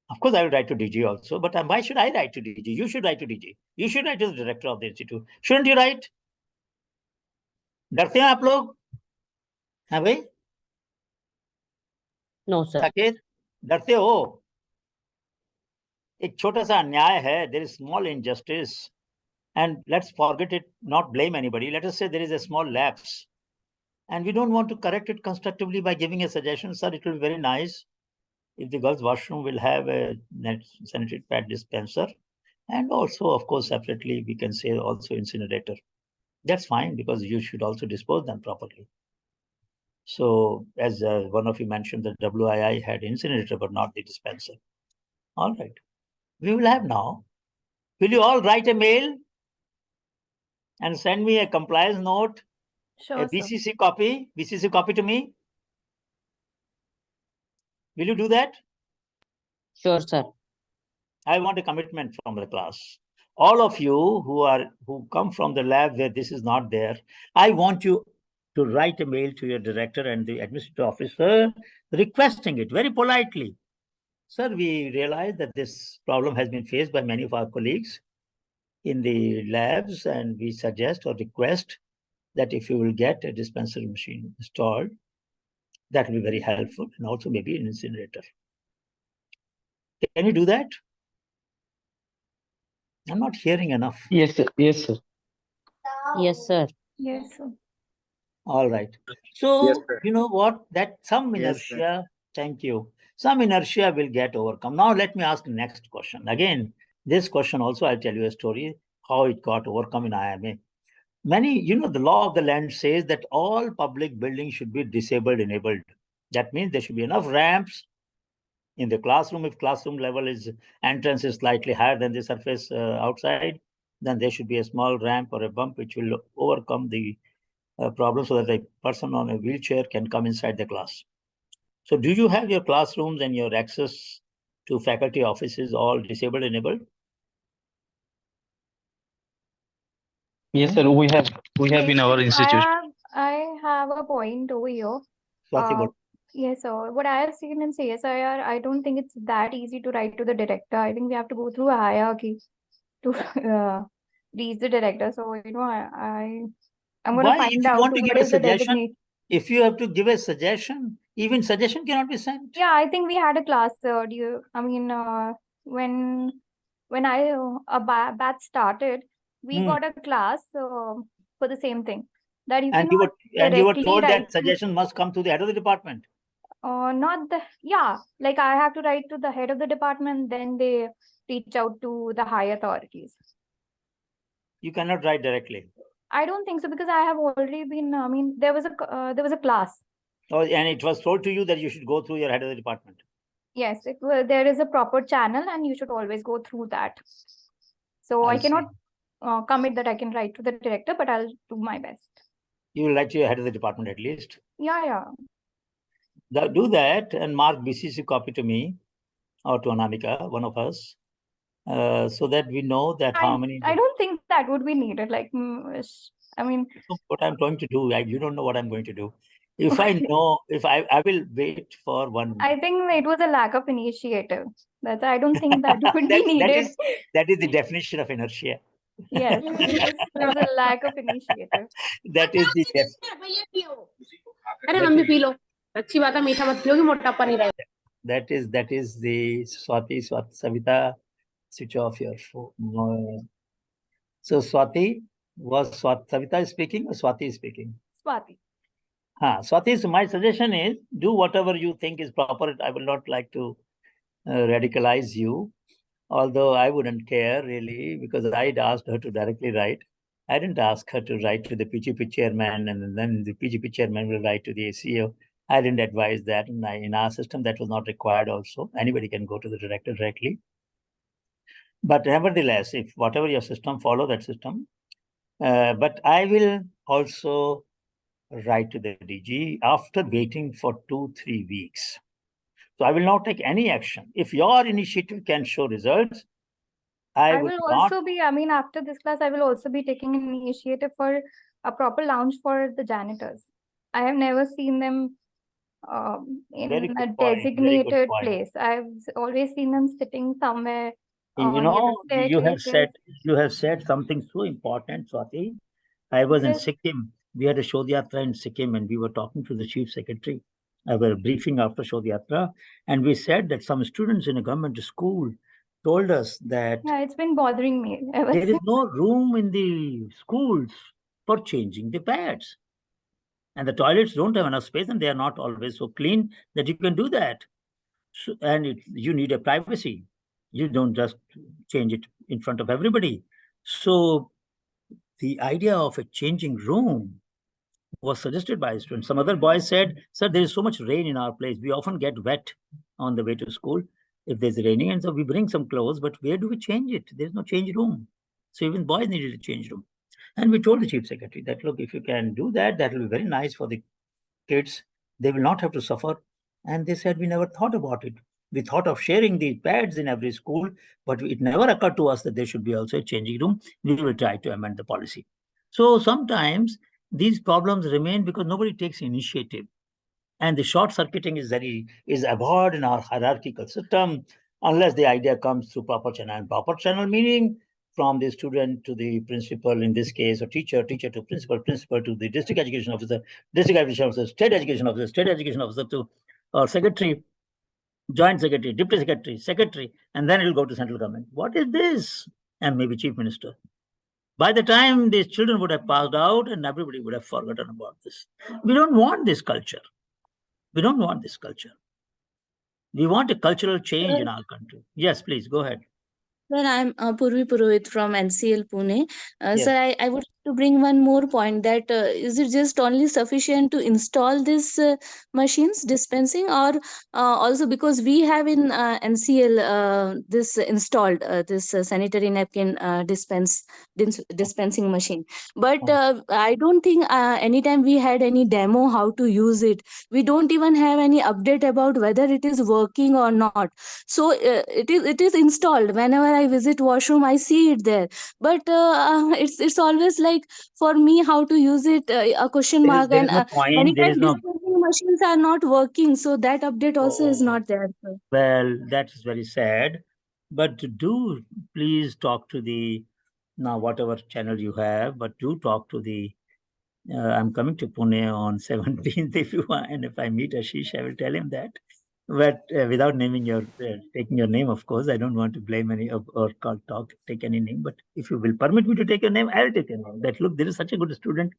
Of course, I will write to DG also, but why should I write to DG? You should write to DG. You should write to the director of the institute. Shouldn't you write? डरते हैं आप लोग? हाँ भाई? No, sir. Saket, डरते हो? एक छोटा सा अन्याय है. There is small injustice. And let's forget it, not blame anybody. Let us say there is a small lapse. And we don't want to correct it constructively by giving a suggestion. Sir, it will be very nice if the girls' washroom will have a sanitary pad dispenser. And also, of course, separately, we can say also incinerator. That's fine because you should also dispose them properly. So as one of you mentioned, the WII had incinerator, but not the dispenser. All right. We will have now. Will you all write a mail? and send me a compliance note, Sure, a sir. BCC copy to me. Will you do that? Sure, sir. I want a commitment from the class. All of you who come from the lab where this is not there, I want you to write a mail to your director and the administrative officer requesting it very politely. Sir, we realize that this problem has been faced by many of our colleagues in the labs, and we suggest or request that if you will get a dispenser machine installed, that will be very helpful, and also maybe an incinerator. Can you do that? I'm not hearing enough. Yes, sir. Yes, sir. Yes, sir. Yes, sir. All right. So, Yes, sir. you know what? That some Yes, sir. inertia, thank you. Some inertia will get overcome. Now, let me ask the next question. Again, this question also, I'll tell you a story, how it got overcome in IMA. The law of the land says that all public buildings should be disabled enabled. That means there should be enough ramps in the classroom. If classroom level entrance is slightly higher than the surface outside, then there should be a small ramp or a bump which will overcome the problem so that a person on a wheelchair can come inside the class. So do you have your classrooms and your access to faculty offices all disabled enabled? Yes, sir. We have in our institute. I have a point over here. Swati, what? Yes, sir. What I have seen in CSIR, I don't think it's that easy to write to the director. I think we have to go through a hierarchy to reach the director. So, I'm going to Why, find if you out want to what give a is the suggestion, designate. if you have to give a suggestion, even suggestion cannot be sent. Yeah, I think we had a class. When a batch started, we got a class for the same thing. That you And cannot you were directly told write that suggestion must come to the head of the department. not the like I have to write to the head of the department, then they reach out to the high authorities. You cannot write directly. I don't think so, because I have already been. There was a class. Oh, and it was told to you that you should go through your head of the department. Yes, there is a proper channel, and you should always go through that. So I cannot commit that I can write to the director, but I'll do my best. You will write to your head of the department at least. Yeah. Do that and mark BCC copy to me or to Anamika, one of us, so that we know that how many. I don't think that would be needed. What I'm going to do, you don't know what I'm going to do. If I know, I will wait for 1 week. I think it was a lack of initiative. I don't think that would be needed. That is the definition of inertia. Yes, it was a lack of initiative. That is the that is the Swati, Savita, switch off your phone. So Swati, was Savita speaking or Swati speaking? Swati. Swati, so my suggestion is do whatever you think is proper. I will not like to radicalize you, although I wouldn't care really, because I'd asked her to directly write. I didn't ask her to write to the PGP chairman, and then the PGP chairman will write to the ACO. I didn't advise that. And in our system, that was not required also. Anybody can go to the director directly. But nevertheless, if whatever your system, follow that system. But I will also write to the DG after waiting for 2-3 weeks. So I will not take any action. If your initiative can show results, I will also be, after this class, I will also be taking an initiative for a proper lounge for the janitors. I have never seen them in a designated place. I've always seen them sitting somewhere. You have said something so important, Swati. I was in Sikkim. We had a Shodhyatra in Sikkim, and we were talking to the chief secretary. I was briefing after Shodhyatra, and we said that some students in a government school told us that it's been bothering me. There is no room in the schools for changing the pads. And the toilets don't have enough space, and they are not always so clean that you can do that. So, you need a privacy. You don't just change it in front of everybody. So the idea of a changing room was suggested by students. Some other boys said, "Sir, there is so much rain in our place. We often get wet on the way to school if there's raining. And so we bring some clothes, but where do we change it? There's no change room." So even boys needed a change room. And we told the chief secretary that, look, if you can do that, that will be very nice for the kids. They will not have to suffer. And they said, we never thought about it. We thought of sharing the pads in every school, but it never occurred to us that there should be also a changing room. We will try to amend the policy. So sometimes these problems remain because nobody takes initiative. And the short circuiting is abhorred in our hierarchical system unless the idea comes through proper channel. And proper channel meaning from the student to the principal, in this case, or teacher to principal, principal to the district education officer, district education officer, state education officer, state education officer to secretary, joint secretary, deputy secretary, secretary, and then it will go to central government. What is this? And maybe chief minister. By the time these children would have passed out and everybody would have forgotten about this. We don't want this culture. We don't want this culture. We want a cultural change in our country. Yes, please, go ahead. Sir, I'm Purvi Purohit from NCL Pune. Yes. Sir, I would like to bring one more point that is it just only sufficient to install this machines dispensing, or also because we have in NCL this installed this sanitary napkin dispensing machine, but I don't think anytime we had any demo how to use it. We don't even have any update about whether it is working or not. So it is installed. Whenever I visit washroom, I see it there, but it's always like for me how to use it, a question mark. There And is no many point. There times is no. dispensing machines are not working, so that update also is not there, sir. Well, that is very sad. But do please talk to the now whatever channel you have. But do talk to the. I'm coming to Pune on 17th if you want, and if I meet Ashish, I will tell him that. But without naming taking your name, of course, I don't want to blame any or take any name. But if you will permit me to take your name, I'll take your name. That look, there is such a good student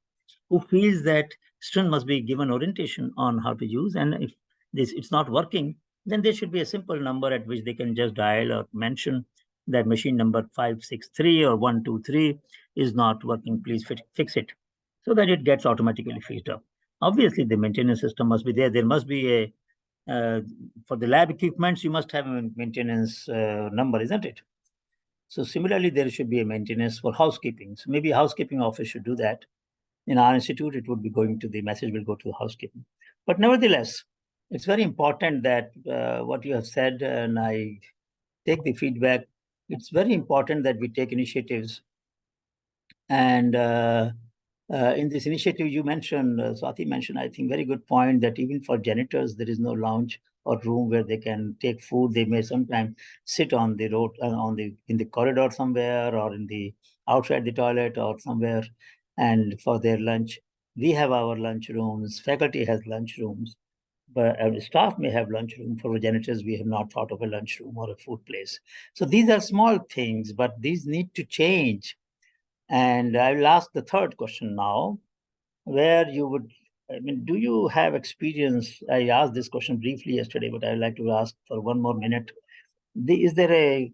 who feels that student must be given orientation on how to use, and if it's not working, then there should be a simple number at which they can just dial or mention that machine number 563 or 123 is not working. Please fix it, so that it gets automatically fixed up. Obviously, the maintenance system must be there. There must be a for the lab equipments, you must have a maintenance number, isn't it? So similarly, there should be a maintenance for housekeeping. So maybe housekeeping office should do that. In our institute, it would be going to the message will go to housekeeping. But nevertheless, it's very important that what you have said, and I take the feedback. It's very important that we take initiatives. And in this initiative, you mentioned, Swati mentioned, I think, very good point that even for janitors, there is no lounge or room where they can take food. They may sometimes sit on the road, in the corridor somewhere, or in the outside the toilet or somewhere, and for their lunch. We have our lunch rooms. Faculty has lunch rooms, but our staff may have lunch room. For janitors, we have not thought of a lunch room or a food place. So these are small things, but these need to change. And I will ask the third question now, where you would, I mean, do you have experience? I asked this question briefly yesterday, but I'd like to ask for one more minute. Is there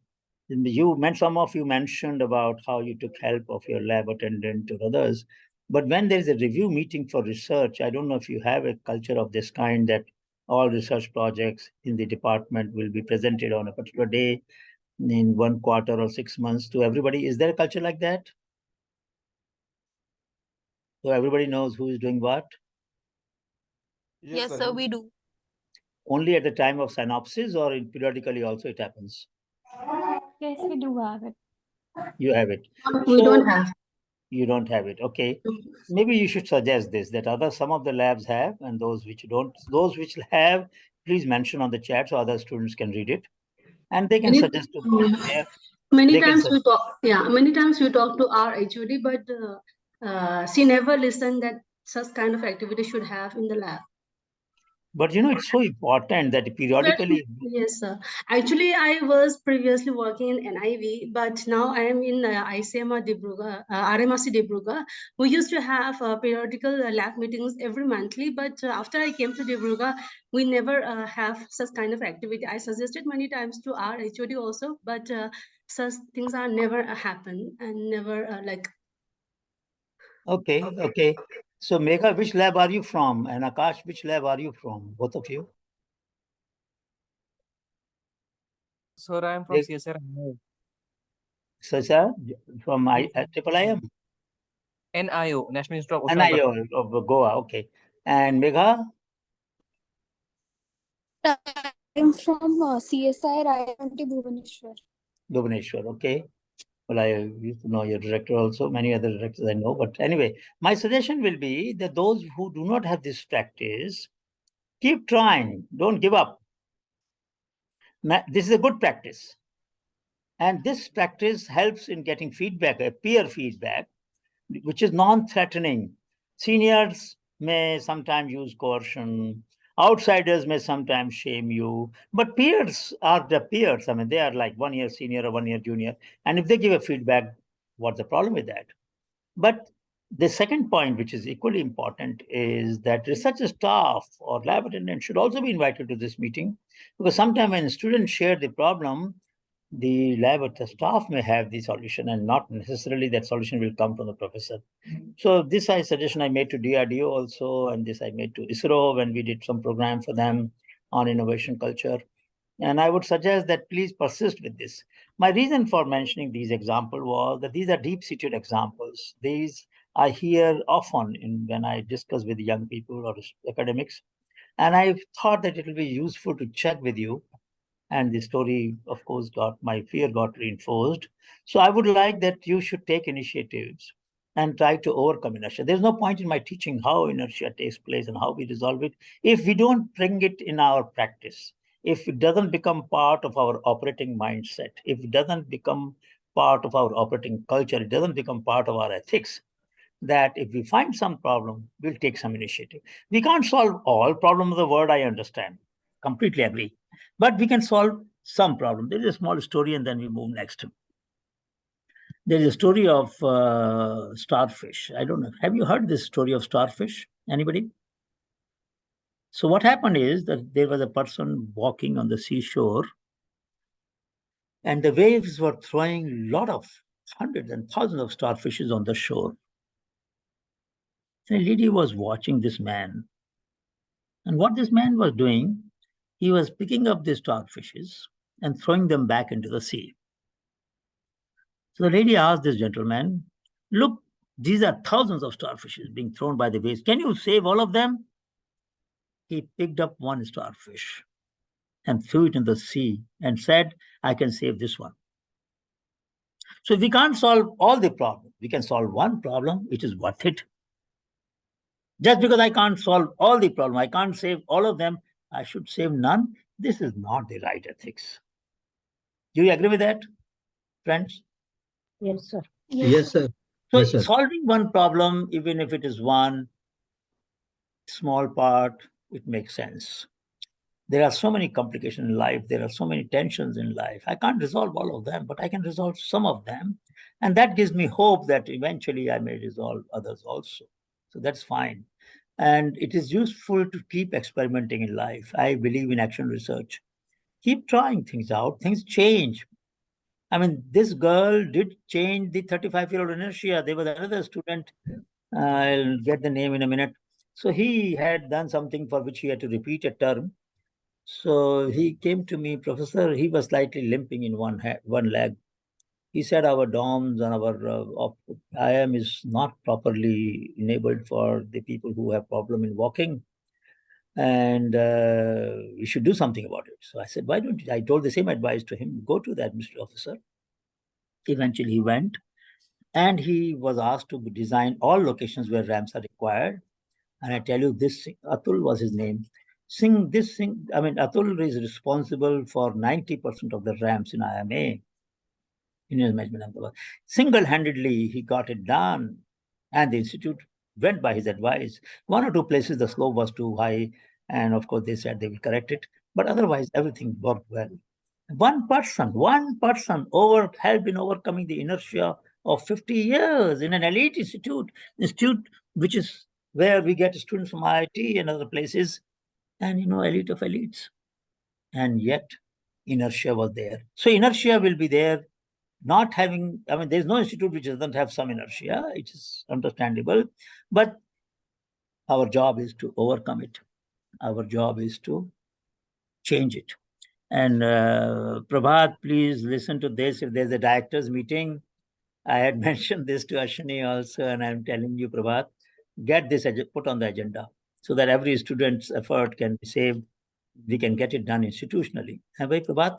some of you mentioned about how you took help of your lab attendant or others, but when there is a review meeting for research, I don't know if you have a culture of this kind that all research projects in the department will be presented on a particular day in 1 quarter or 6 months to everybody. Is there a culture like that? So everybody knows who is doing what? Yes, sir, we do. Only at the time of synopsis, or periodically also it happens? Yes, we do have it. You have it. We don't have. You don't have it. Okay. Maybe you should suggest this, that some of the labs have, and those which don't, those which have, please mention on the chat so other students can read it. And they can suggest to many times we talk, many times we talk to our HOD, but she never listened that such kind of activity should have in the lab. But it's so important that periodically. Yes, sir. Actually, I was previously working in NIV, but now I am in ICMR Dibrugarh, RMRC Dibrugarh. We used to have periodical lab meetings every monthly, but after I came to Dibrugarh, we never have such kind of activity. I suggested many times to our HOD also, but such things are never happen and never like. Okay. So Megha, which lab are you from? And Akash, which lab are you from? Both of you? Sir, I am from CSR. So, sir, from IIM? NIO, National Institute of Oceanography. NIO of Goa, okay. And Megha? I'm from CSIR IIT Bhubaneswar. Bhubaneswar, okay. Well, I used to know your director also, many other directors I know. But anyway, my suggestion will be that those who do not have this practice, keep trying, don't give up. This is a good practice. And this practice helps in getting feedback, peer feedback, which is non-threatening. Seniors may sometimes use coercion. Outsiders may sometimes shame you. But peers are the peers. I mean, they are like 1 year senior or 1 year junior. And if they give a feedback, what's the problem with that? But the second point, which is equally important, is that research staff or lab attendants should also be invited to this meeting, because sometimes when students share the problem, the lab staff may have the solution, and not necessarily that solution will come from the professor. So this suggestion I made to DRDO also, and this I made to ISRO when we did some program for them on innovation culture. And I would suggest that please persist with this. My reason for mentioning these examples was that these are deep-seated examples. These I hear often when I discuss with young people or academics. And I thought that it will be useful to check with you. And the story, of course, my fear got reinforced. So I would like that you should take initiatives and try to overcome inertia. There's no point in my teaching how inertia takes place and how we resolve it if we don't bring it in our practice, if it doesn't become part of our operating mindset, if it doesn't become part of our operating culture, it doesn't become part of our ethics, that if we find some problem, we'll take some initiative. We can't solve all problems of the world, I understand. Completely agree. But we can solve some problem. There is a small story and then we move next. There is a story of starfish. I don't know. Have you heard this story of starfish? Anybody? So what happened is that there was a person walking on the seashore, and the waves were throwing a lot of hundreds and thousands of starfishes on the shore. And a lady was watching this man. And what this man was doing, he was picking up the starfishes and throwing them back into the sea. So the lady asked this gentleman, look, these are thousands of starfishes being thrown by the waves. Can you save all of them? He picked up one starfish and threw it in the sea and said, I can save this one. So if we can't solve all the problems, we can solve one problem, it is worth it. Just because I can't solve all the problems, I can't save all of them, I should save none. This is not the right ethics. Do you agree with that, friends? Yes, sir. Yes, sir. So Yes, sir. solving one problem, even if it is one small part, it makes sense. There are so many complications in life. There are so many tensions in life. I can't resolve all of them, but I can resolve some of them. And that gives me hope that eventually I may resolve others also. So that's fine. And it is useful to keep experimenting in life. I believe in action research. Keep trying things out. Things change. I mean, this girl did change the 35-year-old Inertia. There was another student, I'll get the name in a minute. So he had done something for which he had to repeat a term. So he came to me, Professor, he was slightly limping in one leg. He said our DOMS and our IM is not properly enabled for the people who have problem in walking. And we should do something about it. So I said, why don't you? I told the same advice to him, go to that, Mr. Officer. Eventually he went, and he was asked to design all locations where ramps are required. And I tell you, this Atul was his name. I mean, Atul is responsible for 90% of the ramps in IMA, in his management. Single-handedly, he got it done. And the institute went by his advice. One or two places, the slope was too high. And of course, they said they will correct it. But otherwise, everything worked well. One person helped in overcoming the inertia of 50 years in an elite institute which is where we get students from IIT and other places, and elite of elites. And yet, inertia was there. So inertia will be there, there's no institute which doesn't have some inertia. It is understandable. But our job is to overcome it. Our job is to change it. And Prabhat, please listen to this. If there's a director's meeting, I had mentioned this to Ashwini also, and I'm telling you, Prabhat, get this put on the agenda so that every student's effort can be saved. We can get it done institutionally. And by Prabhat,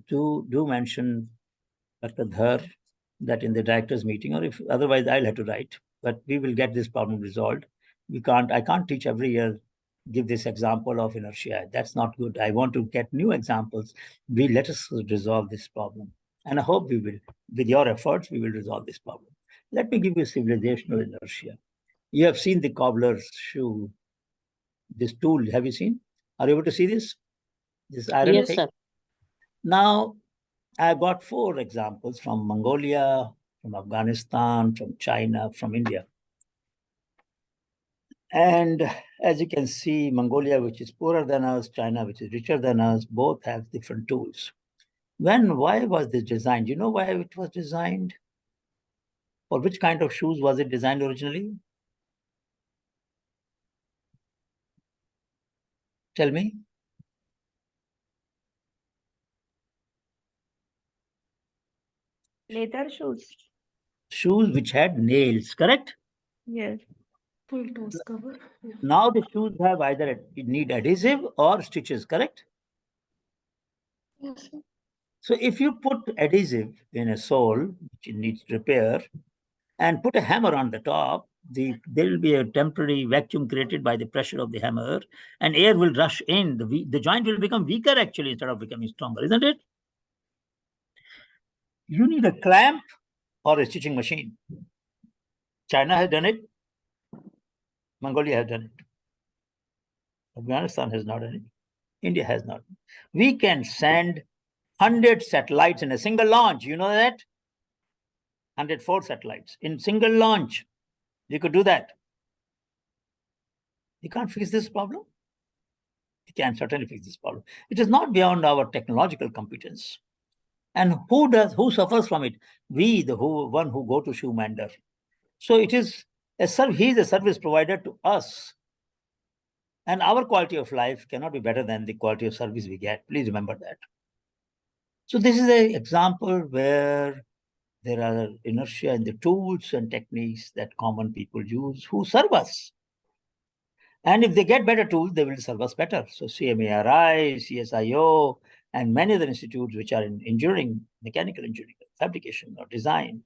do mention Dr. Dhar that in the directors meeting, or if otherwise I'll have to write, but we will get this problem resolved. I can't teach every year, give this example of inertia. That's not good. I want to get new examples. Let us resolve this problem. And I hope we will, with your efforts, we will resolve this problem. Let me give you civilizational inertia. You have seen the cobbler's shoe, this tool. Have you seen? Are you able to see this? This iron Yes, thing? sir. Now, I got 4 examples from Mongolia, from Afghanistan, from China, from India. And as you can see, Mongolia, which is poorer than us, China, which is richer than us, both have different tools. Why was this designed? You know why it was designed? For which kind of shoes was it designed originally? Tell me. Leather shoes. Shoes which had nails, correct? Yes. Full toes cover. Yeah. Now the shoes have either need adhesive or stitches, correct? Yes. So if you put adhesive in a sole, which needs repair, and put a hammer on the top, there will be a temporary vacuum created by the pressure of the hammer, and air will rush in. The joint will become weaker actually instead of becoming stronger, isn't it? You need a clamp or a stitching machine. China has done it. Mongolia has done it. Afghanistan has not done it. India has not. We can send 100 satellites in a single launch. You know that? 104 satellites in single launch. We could do that. You can't fix this problem? We can certainly fix this problem. It is not beyond our technological competence. And who suffers from it? We, one who go to shoe mender. So it is he is a service provider to us. And our quality of life cannot be better than the quality of service we get. Please remember that. So this is an example where there are inertia in the tools and techniques that common people use who serve us. And if they get better tools, they will serve us better. So CMARI, CSIO, and many other institutes which are in engineering, mechanical engineering, fabrication, or design,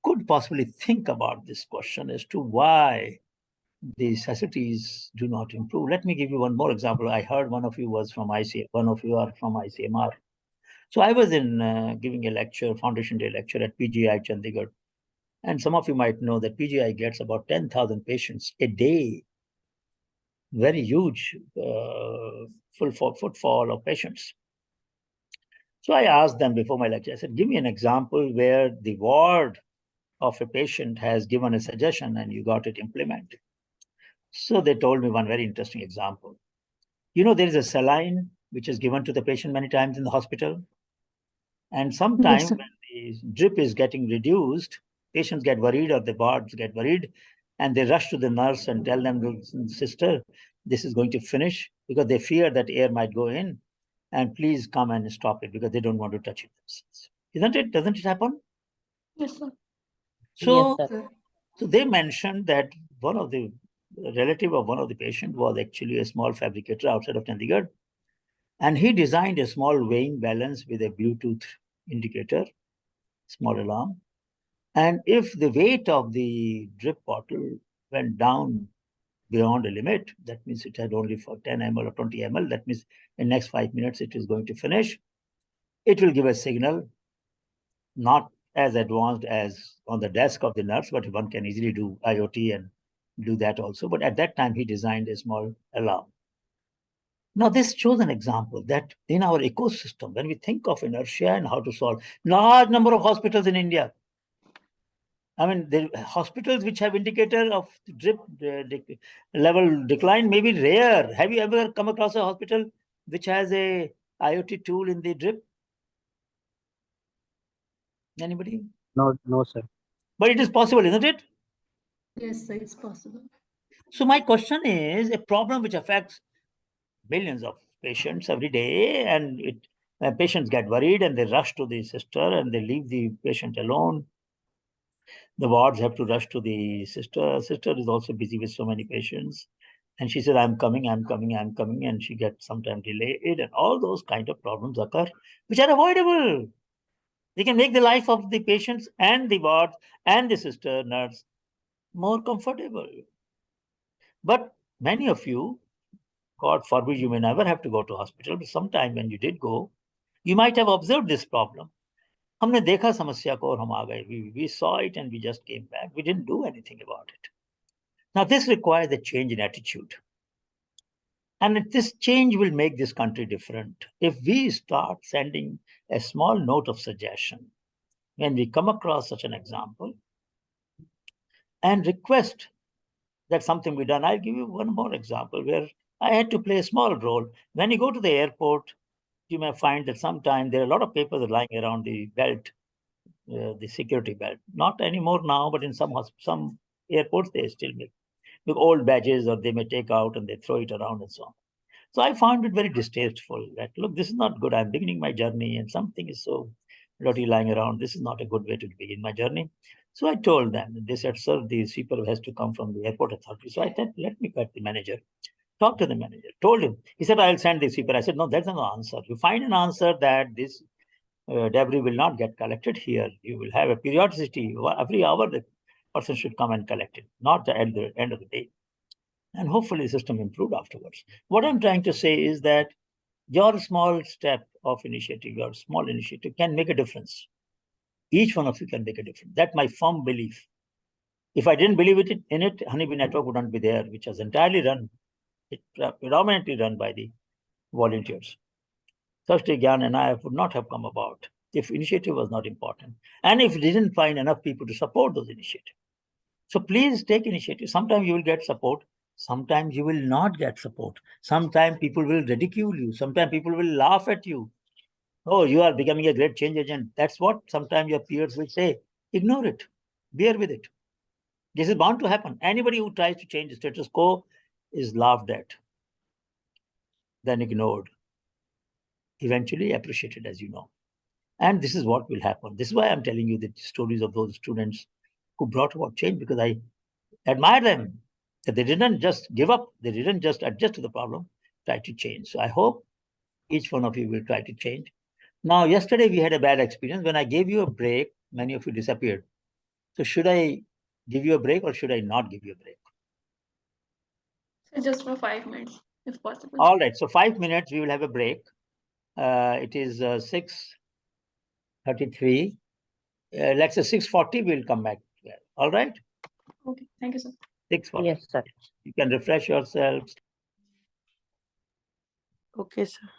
could possibly think about this question as to why the necessities do not improve. Let me give you one more example. I heard one of you was from ICMR, one of you are from ICMR. So I was in giving a lecture, Foundation Day lecture at PGI Chandigarh. And some of you might know that PGI gets about 10,000 patients a day. Very huge footfall of patients. So I asked them before my lecture, I said, give me an example where the ward of a patient has given a suggestion and you got it implemented. So they told me one very interesting example. You know, there is a saline which is given to the patient many times in the hospital. And sometimes when the drip is getting reduced, patients get worried or the wards get worried and they rush to the nurse and tell them, sister, this is going to finish, because they fear that air might go in, and please come and stop it because they don't want to touch it themselves. Isn't it? Doesn't it happen? Yes, sir. So, Yes, sir. so they mentioned that one of the relative of one of the patient was actually a small fabricator outside of Chandigarh. And he designed a small weighing balance with a Bluetooth indicator, small alarm. And if the weight of the drip bottle went down beyond a limit, that means it had only for 10 ml or 20 ml, that means in next 5 minutes it is going to finish. It will give a signal, not as advanced as on the desk of the nurse, but one can easily do IoT and do that also. But at that time, he designed a small alarm. Now, this shows an example that in our ecosystem, when we think of inertia and how to solve large number of hospitals in India, I mean, the hospitals which have indicator of drip level decline may be rare. Have you ever come across a hospital which has a IoT tool in the drip? Anybody? No, no, sir. But it is possible, isn't it? Yes, sir, it's possible. So my question is, a problem which affects millions of patients every day, and Patients get worried and they rush to the sister and they leave the patient alone. The wards have to rush to the sister. Sister is also busy with so many patients. And she said, I'm coming. And she gets sometimes delayed. And all those kind of problems occur, which are avoidable. They can make the life of the patients and the wards and the sister nurse more comfortable. But many of you, God forbid, you may never have to go to hospital, but sometime when you did go, you might have observed this problem. हमने देखा समस्या को और हम आ गए. We saw it and we just came back. We didn't do anything about it. Now this requires a change in attitude. And this change will make this country different. If we start sending a small note of suggestion when we come across such an example and request that something be done. I'll give you one more example where I had to play a small role. When you go to the airport, you may find that sometimes there are a lot of papers lying around the belt, the security belt. Not anymore now, but in some airports, they still make with old badges, or they may take out and they throw it around and so on. So I found it very distasteful that, look, this is not good. I'm beginning my journey and something is so dirty lying around. This is not a good way to begin my journey. So I told them, and they said, sir, the sweeper has to come from the airport authority. So I said, let me cut the manager. Talk to the manager. Told him. He said, I'll send the sweeper. I said, no, that's not the answer. You find an answer that this debris will not get collected here. You will have a periodicity. Every hour, the person should come and collect it, not at the end of the day. And hopefully the system improved afterwards. What I'm trying to say is that your small step of initiative, your small initiative can make a difference. Each one of you can make a difference. That's my firm belief. If I didn't believe in it, Honeybee Network wouldn't be there, which was entirely predominantly run by the volunteers. Thursday Gyan and I would not have come about if initiative was not important. And if we didn't find enough people to support those initiatives. So please take initiative. Sometimes you will get support. Sometimes you will not get support. Sometimes people will ridicule you. Sometimes people will laugh at you. Oh, you are becoming a great change agent. That's what sometimes your peers will say. Ignore it. Bear with it. This is bound to happen. Anybody who tries to change the status quo is laughed at, then ignored, eventually appreciated, as you know. And this is what will happen. This is why I'm telling you the stories of those students who brought about change, because I admire them, that they didn't just give up. They didn't just adjust to the problem, try to change. So I hope each one of you will try to change. Now, yesterday we had a bad experience. When I gave you a break, many of you disappeared. So should I give you a break or should I not give you a break? So just for 5 minutes, if possible. All right. So 5 minutes, we will have a break. It is 6:33. Let's say 6:40, we'll come back. All right? Okay, thank you, sir. 6:40. Yes, sir. You can refresh yourselves. Okay, sir.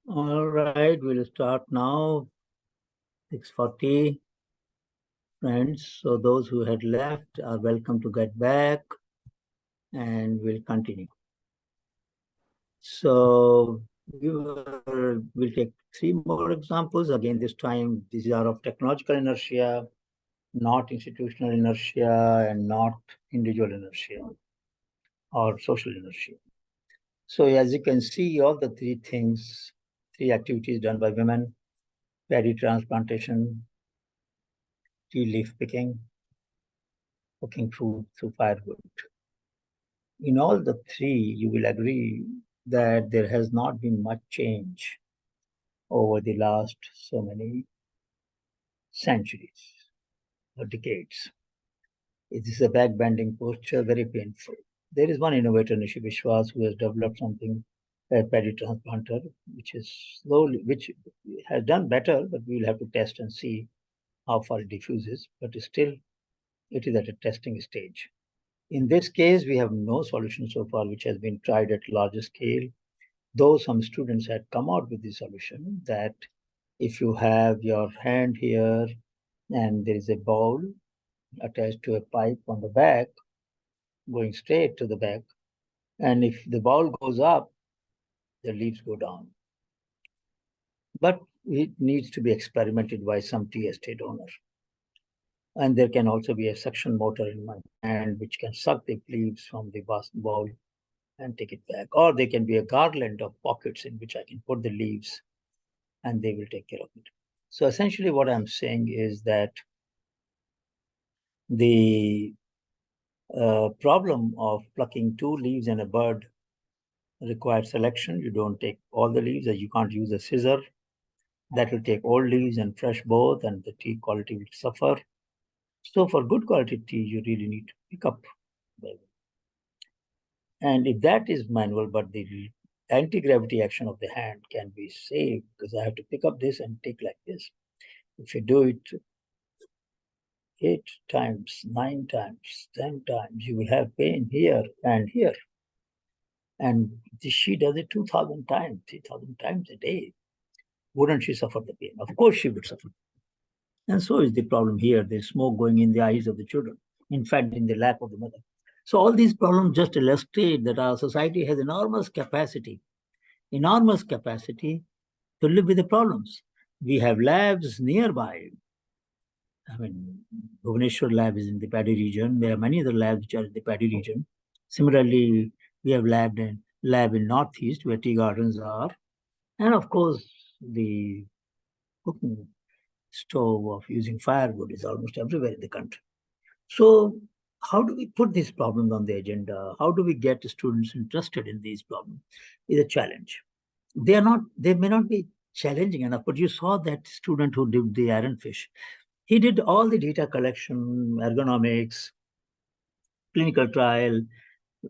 All right, we'll start now. 6:40. Friends, so those who had left are welcome to get back, and we'll continue. So we'll take 3 more examples. Again, this time these are of technological inertia, not institutional inertia, and not individual inertia or social inertia. So as you can see, all the 3 things, 3 activities done by women: paddy transplantation, tea leaf picking, cooking food through firewood. In all the 3, you will agree that there has not been much change over the last so many centuries or decades. It is a back-bending posture, very painful. There is one innovator, Nishi Vishwas, who has developed something, a paddy transplanter, which has done better, but we will have to test and see how far it diffuses. But still, it is at a testing stage. In this case, we have no solution so far which has been tried at larger scale, though some students had come out with the solution that if you have your hand here and there is a bowl attached to a pipe on the back, going straight to the back, and if the bowl goes up, the leaves go down. But it needs to be experimented by some tea estate owner. And there can also be a suction motor in my hand which can suck the leaves from the bowl and take it back. Or there can be a garland of pockets in which I can put the leaves and they will take care of it. So essentially what I'm saying is that the problem of plucking 2 leaves and a bud requires selection. You don't take all the leaves, as you can't use a scissor. That will take old leaves and fresh both, and the tea quality will suffer. So for good quality tea, you really need to pick up. And if that is manual, but the anti-gravity action of the hand can be saved, because I have to pick up this and take like this. If you do it 8 times, 9 times, 10 times, you will have pain here and here. And she does it 2,000 times, 3,000 times a day. Wouldn't she suffer the pain? Of course she would suffer. And so is the problem here. There's smoke going in the eyes of the children, in fact, in the lap of the mother. So all these problems just illustrate that our society has enormous capacity to live with the problems. We have labs nearby. I mean, Bhubaneswar lab is in the paddy region. There are many other labs which are in the paddy region. Similarly, we have lab in Northeast where tea gardens are. And of course, the cooking stove of using firewood is almost everywhere in the country. So how do we put these problems on the agenda? How do we get students interested in these problems is a challenge. They may not be challenging enough, but you saw that student who did the ironfish. He did all the data collection, ergonomics, clinical trial,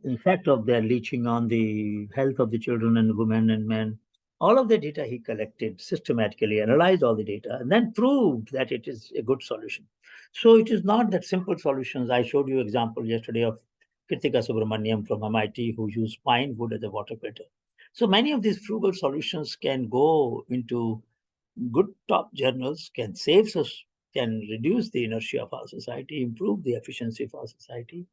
effect of their leaching on the health of the children and women and men. All of the data he collected systematically, analyzed all the data, and then proved that it is a good solution. So it is not that simple solutions. I showed you example yesterday of Kritika Subramaniam from MIT who used pine wood as a water filter. So many of these frugal solutions can go into good top journals, can save us, can reduce the inertia of our society, improve the efficiency of our society,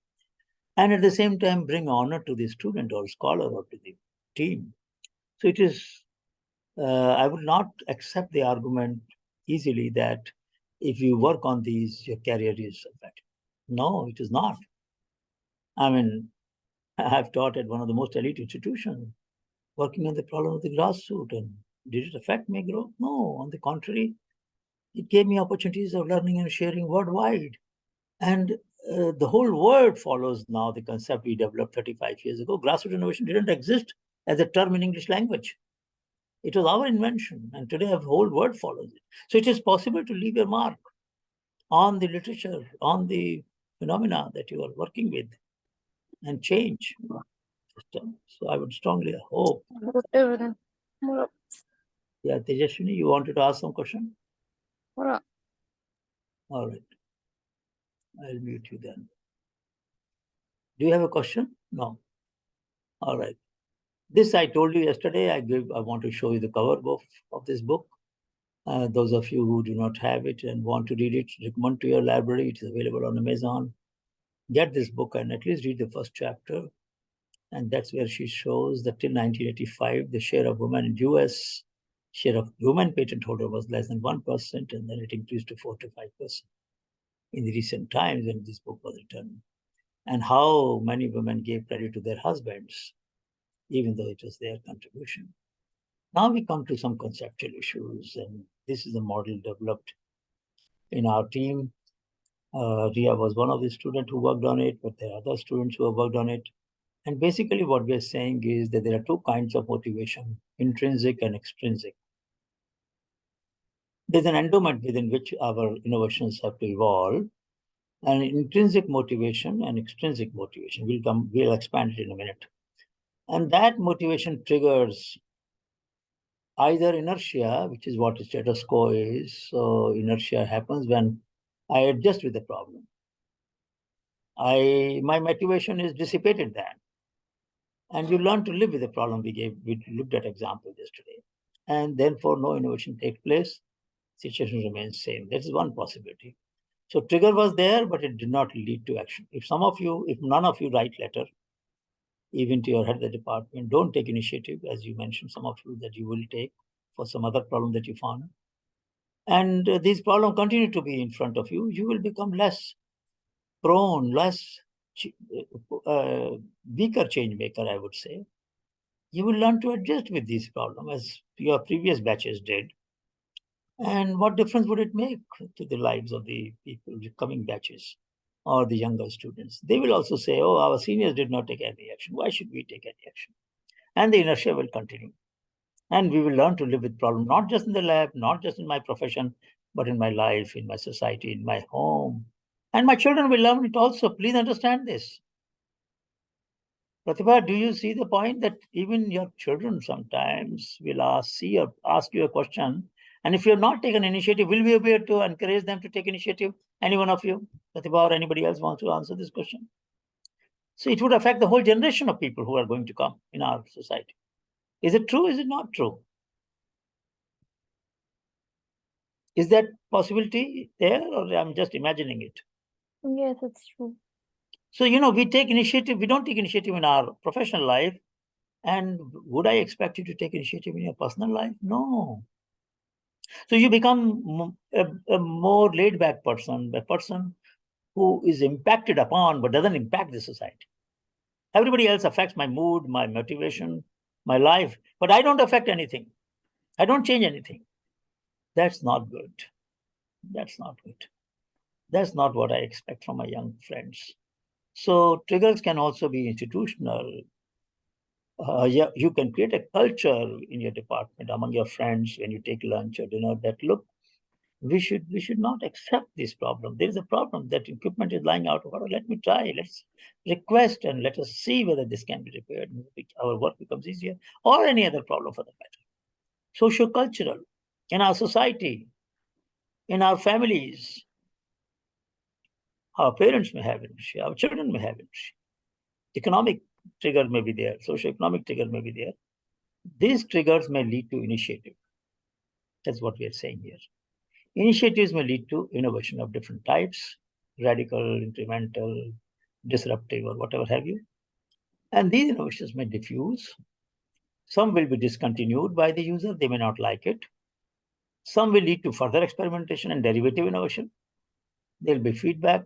and at the same time bring honor to the student or scholar or to the team. So it is, I would not accept the argument easily that if you work on these, your career is affected. No, it is not. I mean, I've taught at one of the most elite institutions, working on the problem of the grassroot, and did it affect my growth? No, on the contrary, it gave me opportunities of learning and sharing worldwide. And the whole world follows now the concept we developed 35 years ago. Grassroot innovation didn't exist as a term in English language. It was our invention, and today the whole world follows it. So it is possible to leave your mark on the literature, on the phenomena that you are working with, and change system. So I would strongly hope. Yeah, Tejaswini, you wanted to ask some question? All right. I'll mute you then. Do you have a question? No. All right. This I told you yesterday. I want to show you the cover of this book. Those of you who do not have it and want to read it, recommend to your library. It is available on Amazon. Get this book and at least read the first chapter. And that's where she shows that till 1985, the share of women in US, share of women patent holder was less than 1%, and then it increased to 4 to 5% in the recent times when this book was written. And how many women gave credit to their husbands, even though it was their contribution. Now we come to some conceptual issues, and this is a model developed in our team. Ria was one of the students who worked on it, but there are other students who have worked on it. And basically what we're saying is that there are two kinds of motivation, intrinsic and extrinsic. There's an endowment within which our innovations have to evolve, and intrinsic motivation and extrinsic motivation. We'll expand it in a minute. And that motivation triggers either inertia, which is what the status quo is. So inertia happens when I adjust with the problem. My motivation is dissipated then. And you learn to live with the problem we looked at example yesterday. And therefore no innovation takes place, situation remains same. That is one possibility. So trigger was there, but it did not lead to action. If none of you write letter, even to your head of the department, don't take initiative, as you mentioned, some of you that you will take for some other problem that you found. And these problems continue to be in front of you, you will become less prone, less weaker change maker, I would say. You will learn to adjust with these problems as your previous batches did. And what difference would it make to the lives of the people, the coming batches or the younger students? They will also say, oh, our seniors did not take any action. Why should we take any action? And the inertia will continue. And we will learn to live with problems, not just in the lab, not just in my profession, but in my life, in my society, in my home. And my children will learn it also. Please understand this. Pratibha, do you see the point that even your children sometimes will ask you a question, and if you have not taken initiative, will we be able to encourage them to take initiative? Any one of you, Pratibha or anybody else wants to answer this question? So it would affect the whole generation of people who are going to come in our society. Is it true? Is it not true? Is that possibility there, or I'm just imagining it? Yes, it's true. So, we take initiative. We don't take initiative in our professional life. And would I expect you to take initiative in your personal life? No. So you become a more laid-back person, a person who is impacted upon but doesn't impact the society. Everybody else affects my mood, my motivation, my life, but I don't affect anything. I don't change anything. That's not good. That's not good. That's not what I expect from my young friends. So triggers can also be institutional. You can create a culture in your department among your friends when you take lunch or dinner that, look, we should not accept this problem. There is a problem that equipment is lying out of order. Let me try. Let's request and let us see whether this can be repaired. Our work becomes easier, or any other problem for that matter. Socio-cultural, in our society, in our families, our parents may have inertia, our children may have inertia. Economic trigger may be there, socio-economic trigger may be there. These triggers may lead to initiative. That's what we are saying here. Initiatives may lead to innovation of different types, radical, incremental, disruptive, or whatever have you. And these innovations may diffuse. Some will be discontinued by the user. They may not like it. Some will lead to further experimentation and derivative innovation. There will be feedback,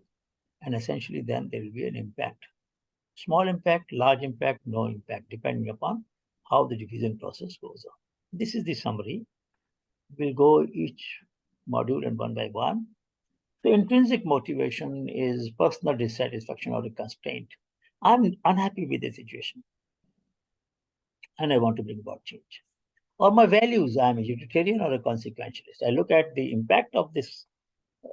and essentially then there will be an impact. Small impact, large impact, no impact, depending upon how the diffusion process goes on. This is the summary. We'll go each module and one by one. The intrinsic motivation is personal dissatisfaction or a constraint. I'm unhappy with the situation and I want to bring about change. Or my values, I'm a utilitarian or a consequentialist. I look at the impact of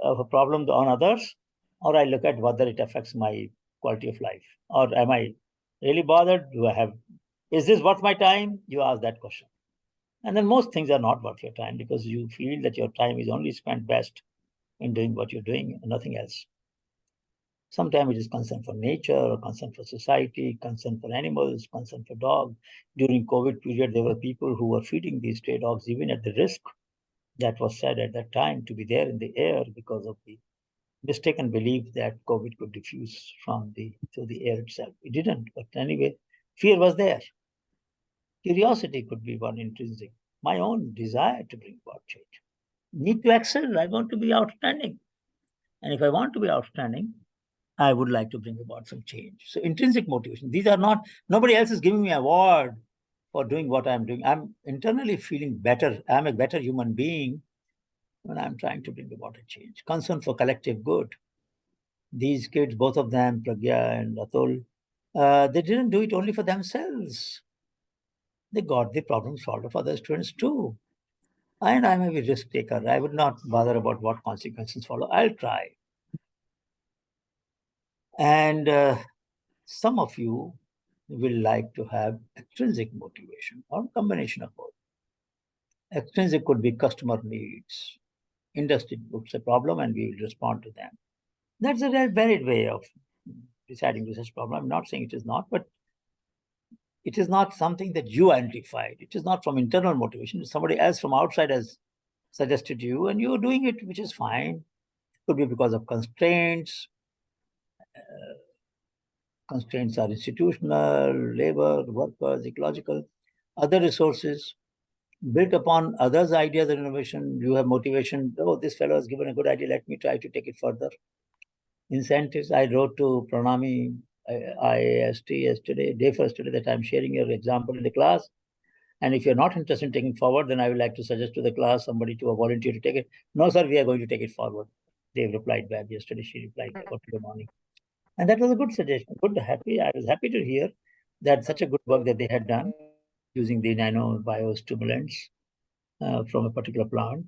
a problem on others, or I look at whether it affects my quality of life. Or am I really bothered? Is this worth my time? You ask that question. And then most things are not worth your time because you feel that your time is only spent best in doing what you're doing and nothing else. Sometimes it is concern for nature, or concern for society, concern for animals, concern for dogs. During COVID period, there were people who were feeding these stray dogs even at the risk that was said at that time to be there in the air because of the mistaken belief that COVID could diffuse through the air itself. It didn't, but anyway, fear was there. Curiosity could be one intrinsic. My own desire to bring about change. Need to excel. I want to be outstanding. And if I want to be outstanding, I would like to bring about some change. So intrinsic motivation. These are not, nobody else is giving me an award for doing what I'm doing. I'm internally feeling better. I'm a better human being when I'm trying to bring about a change. Concern for collective good. These kids, both of them, Pragya and Atul, they didn't do it only for themselves. They got the problem solved for other students too. And I'm a risk taker. I would not bother about what consequences follow. I'll try. And some of you will like to have extrinsic motivation or combination of both. Extrinsic could be customer needs. Industry puts a problem and we will respond to them. That's a very varied way of deciding to such problem. I'm not saying it is not, but it is not something that you identified. It is not from internal motivation. Somebody else from outside has suggested to you and you're doing it, which is fine. It could be because of constraints. Constraints are institutional, labor, workers, ecological, other resources. Built upon others' ideas and innovation, you have motivation. Oh, this fellow has given a good idea. Let me try to take it further. Incentives. I wrote to Pranami IAST yesterday, day first today, that I'm sharing your example in the class. And if you're not interested in taking forward, then I would like to suggest to the class somebody to volunteer to take it. No, sir, we are going to take it forward. They replied back yesterday. She replied back today morning. And that was a good suggestion. I was happy to hear that such a good work that they had done using the nano-biostimulants from a particular plant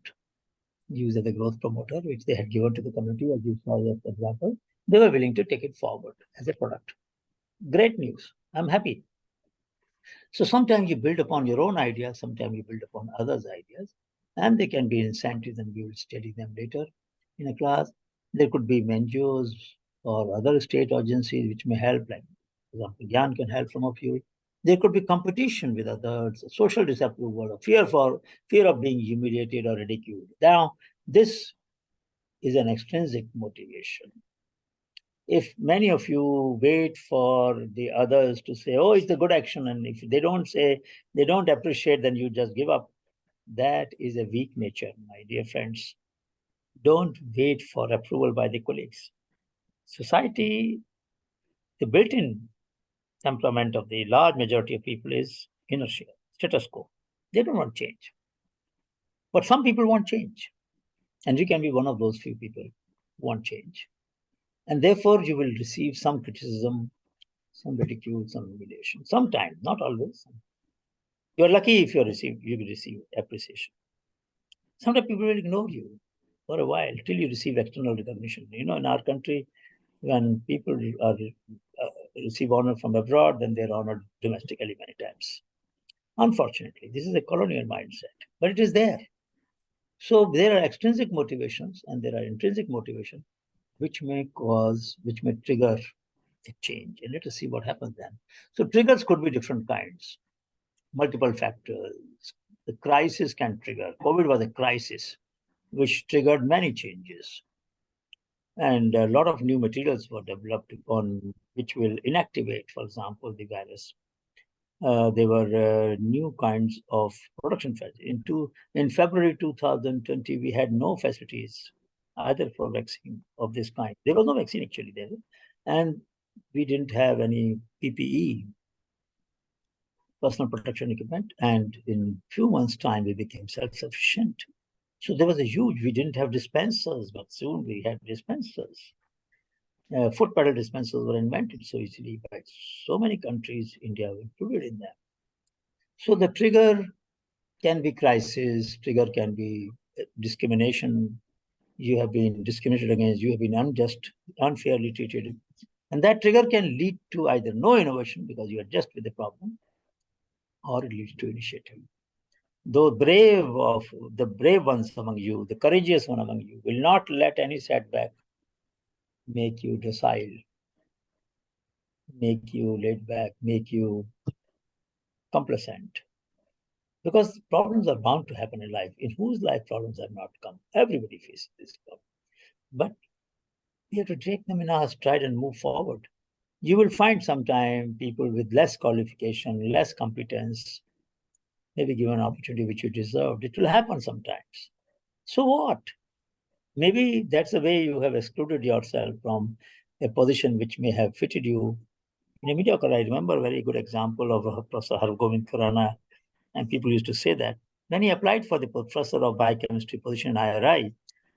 used as a growth promoter, which they had given to the community, as you saw as an example. They were willing to take it forward as a product. Great news. I'm happy. So sometimes you build upon your own ideas, sometimes you build upon others' ideas, and they can be incentives, and we will study them later in a class. There could be NGOs or other state agencies which may help, like, for example, Gyan can help some of you. There could be competition with others, social disapproval, or fear of being humiliated or ridiculed. Now, this is an extrinsic motivation. If many of you wait for the others to say, oh, it's a good action, and if they don't say, they don't appreciate, then you just give up. That is a weak nature, my dear friends. Don't wait for approval by the colleagues. Society, the built-in temperament of the large majority of people is inertia, status quo. They don't want change. But some people want change. And you can be one of those few people who want change. And therefore, you will receive some criticism, some ridicule, some humiliation. Sometimes, not always. You're lucky if you receive appreciation. Sometimes people will ignore you for a while till you receive external recognition. You know, in our country, when people receive honor from abroad, then they're honored domestically many times. Unfortunately, this is a colonial mindset, but it is there. So there are extrinsic motivations and there are intrinsic motivations which may trigger a change. And let us see what happens then. So triggers could be different kinds, multiple factors. The crisis can trigger. COVID was a crisis which triggered many changes. And a lot of new materials were developed on which will inactivate, for example, the virus. There were new kinds of production facilities. In February 2020, we had no facilities either for vaccine of this kind. There was no vaccine actually there. And we didn't have any PPE, personal protection equipment. And in few months' time, we became self-sufficient. So there was we didn't have dispensers, but soon we had dispensers. Foot pedal dispensers were invented so easily by so many countries, India included in them. So the trigger can be crisis, trigger can be discrimination. You have been discriminated against, you have been unfairly treated. And that trigger can lead to either no innovation because you are just with the problem, or it leads to initiative. The brave ones among you, the courageous one among you, will not let any setback make you docile, make you laid back, make you complacent. Because problems are bound to happen in life. In whose life problems have not come? Everybody faces this problem. But we have to take them in our stride and move forward. You will find sometime people with less qualification, less competence, maybe given an opportunity which you deserved. It will happen sometimes. So what? Maybe that's the way you have excluded yourself from a position which may have fitted you. In a mediocre, I remember a very good example of Professor Hargovind Khurana, and people used to say that. When he applied for the professor of biochemistry position in IRI,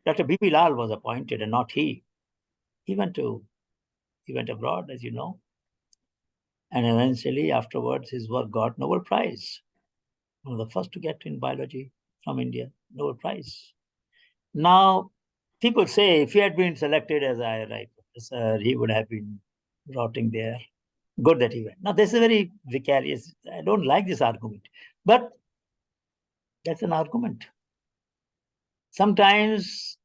Dr. B.P. Lal was appointed and not he. He went abroad, as you know. And eventually, afterwards, his work got Nobel Prize. One of the first to get in biology from India, Nobel Prize. Now, people say if he had been selected as IRI professor, he would have been rotting there. Good that he went. Now, this is very vicarious. I don't like this argument, but that's an argument. Sometimes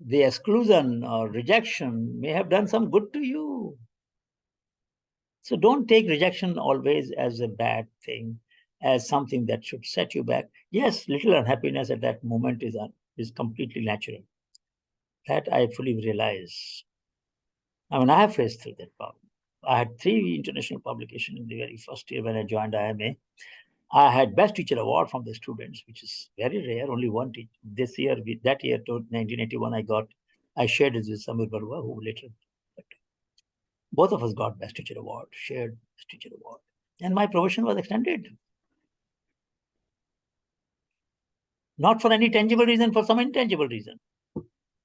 the exclusion or rejection may have done some good to you. So don't take rejection always as a bad thing, as something that should set you back. Yes, little unhappiness at that moment is completely natural. That I fully realize. I mean, I have faced through that problem. I had 3 international publications in the very first year when I joined IMA. I had Best Teacher Award from the students, which is very rare. Only one teacher. This year, that year, 1981, I shared it with Samir Barua, who later. Both of us got Best Teacher Award, shared Best Teacher Award. And my promotion was extended. Not for any tangible reason, for some intangible reason.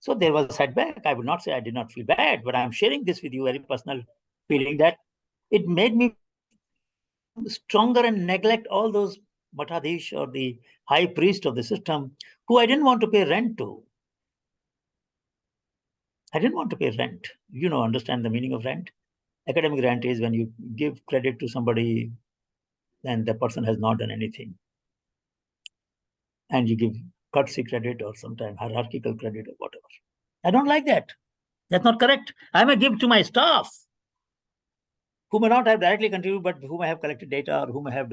So there was a setback. I would not say I did not feel bad, but I'm sharing this with you, very personal feeling that it made me stronger and neglect all those Matadish or the high priest of the system who I didn't want to pay rent to. I didn't want to pay rent. You know, understand the meaning of rent? Academic rent is when you give credit to somebody and the person has not done anything. And you give courtesy credit or sometimes hierarchical credit or whatever. I don't like that. That's not correct. I may give to my staff who may not have directly contributed, but who may have collected data or who may have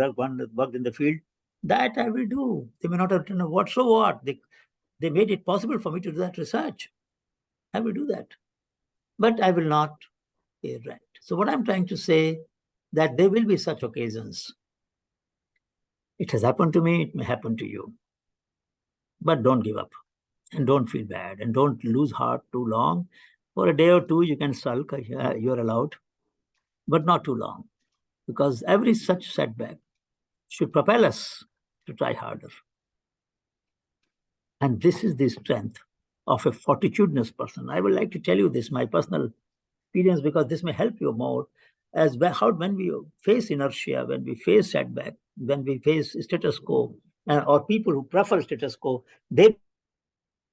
worked in the field. That I will do. They may not have done what, so what? They made it possible for me to do that research. I will do that. But I will not pay rent. So what I'm trying to say, that there will be such occasions. It has happened to me, it may happen to you. But don't give up and don't feel bad and don't lose heart too long. For a day or two, you can sulk, you're allowed, but not too long, because every such setback should propel us to try harder. And this is the strength of a fortitudinous person. I would like to tell you this, my personal experience, because this may help you more as well. How when we face inertia, when we face setback, when we face status quo, or people who prefer status quo, they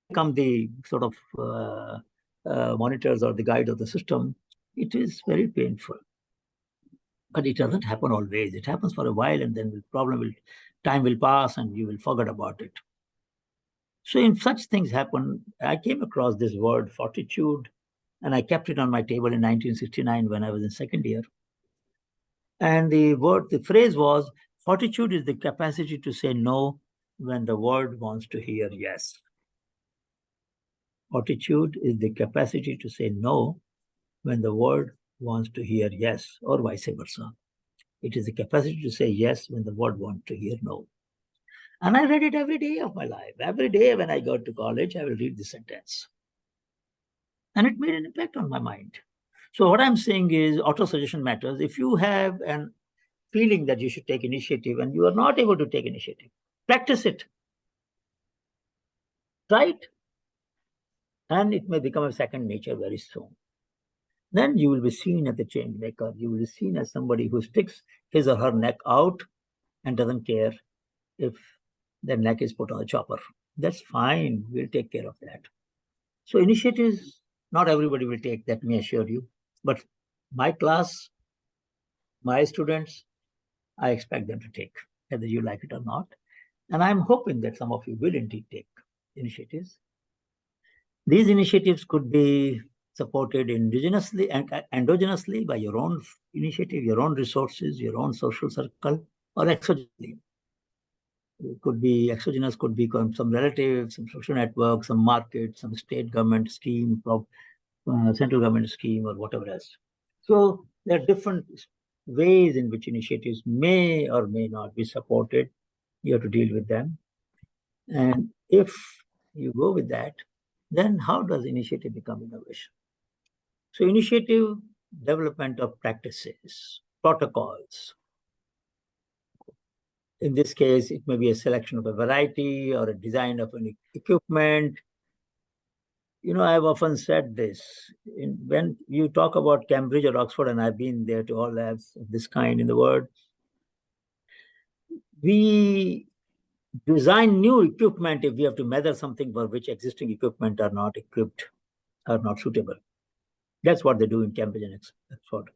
become the sort of monitors or the guide of the system. It is very painful. But it doesn't happen always. It happens for a while, and then time will pass and you will forget about it. So in such things happen, I came across this word fortitude, and I kept it on my table in 1969 when I was in second year. And the phrase was, fortitude is the capacity to say no when the world wants to hear yes. Fortitude is the capacity to say no when the world wants to hear yes, or vice versa. It is the capacity to say yes when the world wants to hear no. And I read it every day of my life. Every day when I go to college, I will read this sentence. And it made an impact on my mind. So what I'm saying is auto-suggestion matters. If you have an feeling that you should take initiative and you are not able to take initiative, practice it. Try it. And it may become a second nature very soon. Then you will be seen as a change maker. You will be seen as somebody who sticks his or her neck out and doesn't care if their neck is put on a chopper. That's fine. We'll take care of that. So initiatives, not everybody will take, that may assure you. But my class, my students, I expect them to take, whether you like it or not. And I'm hoping that some of you will indeed take initiatives. These initiatives could be supported indigenously and endogenously by your own initiative, your own resources, your own social circle, or exogenously. It could be exogenous, could be some relatives, some social network, some market, some state government scheme, central government scheme, or whatever else. So there are different ways in which initiatives may or may not be supported. You have to deal with them. And if you go with that, then how does initiative become innovation? So initiative, development of practices, protocols. In this case, it may be a selection of a variety or a design of an equipment. You know, I've often said this, when you talk about Cambridge or Oxford, and I've been there to all labs of this kind in the world, we design new equipment if we have to measure something for which existing equipment are not equipped, are not suitable. That's what they do in Cambridge and Oxford.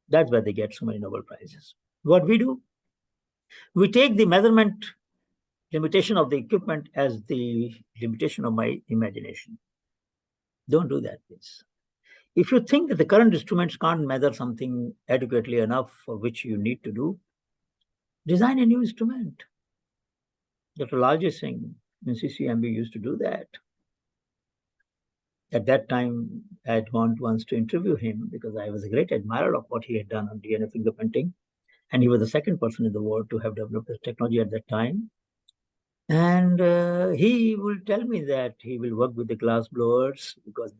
That's where they get so many Nobel Prizes. What we do, we take the measurement limitation of the equipment as the limitation of my imagination. Don't do that, please. If you think that the current instruments can't measure something adequately enough for which you need to do, design a new instrument. Dr. Lajee Singh in CCMB used to do that. At that time, I had gone once to interview him because I was a great admirer of what he had done on DNA fingerprinting. And he was the second person in the world to have developed this technology at that time. And he will tell me that he will work with the glass blowers because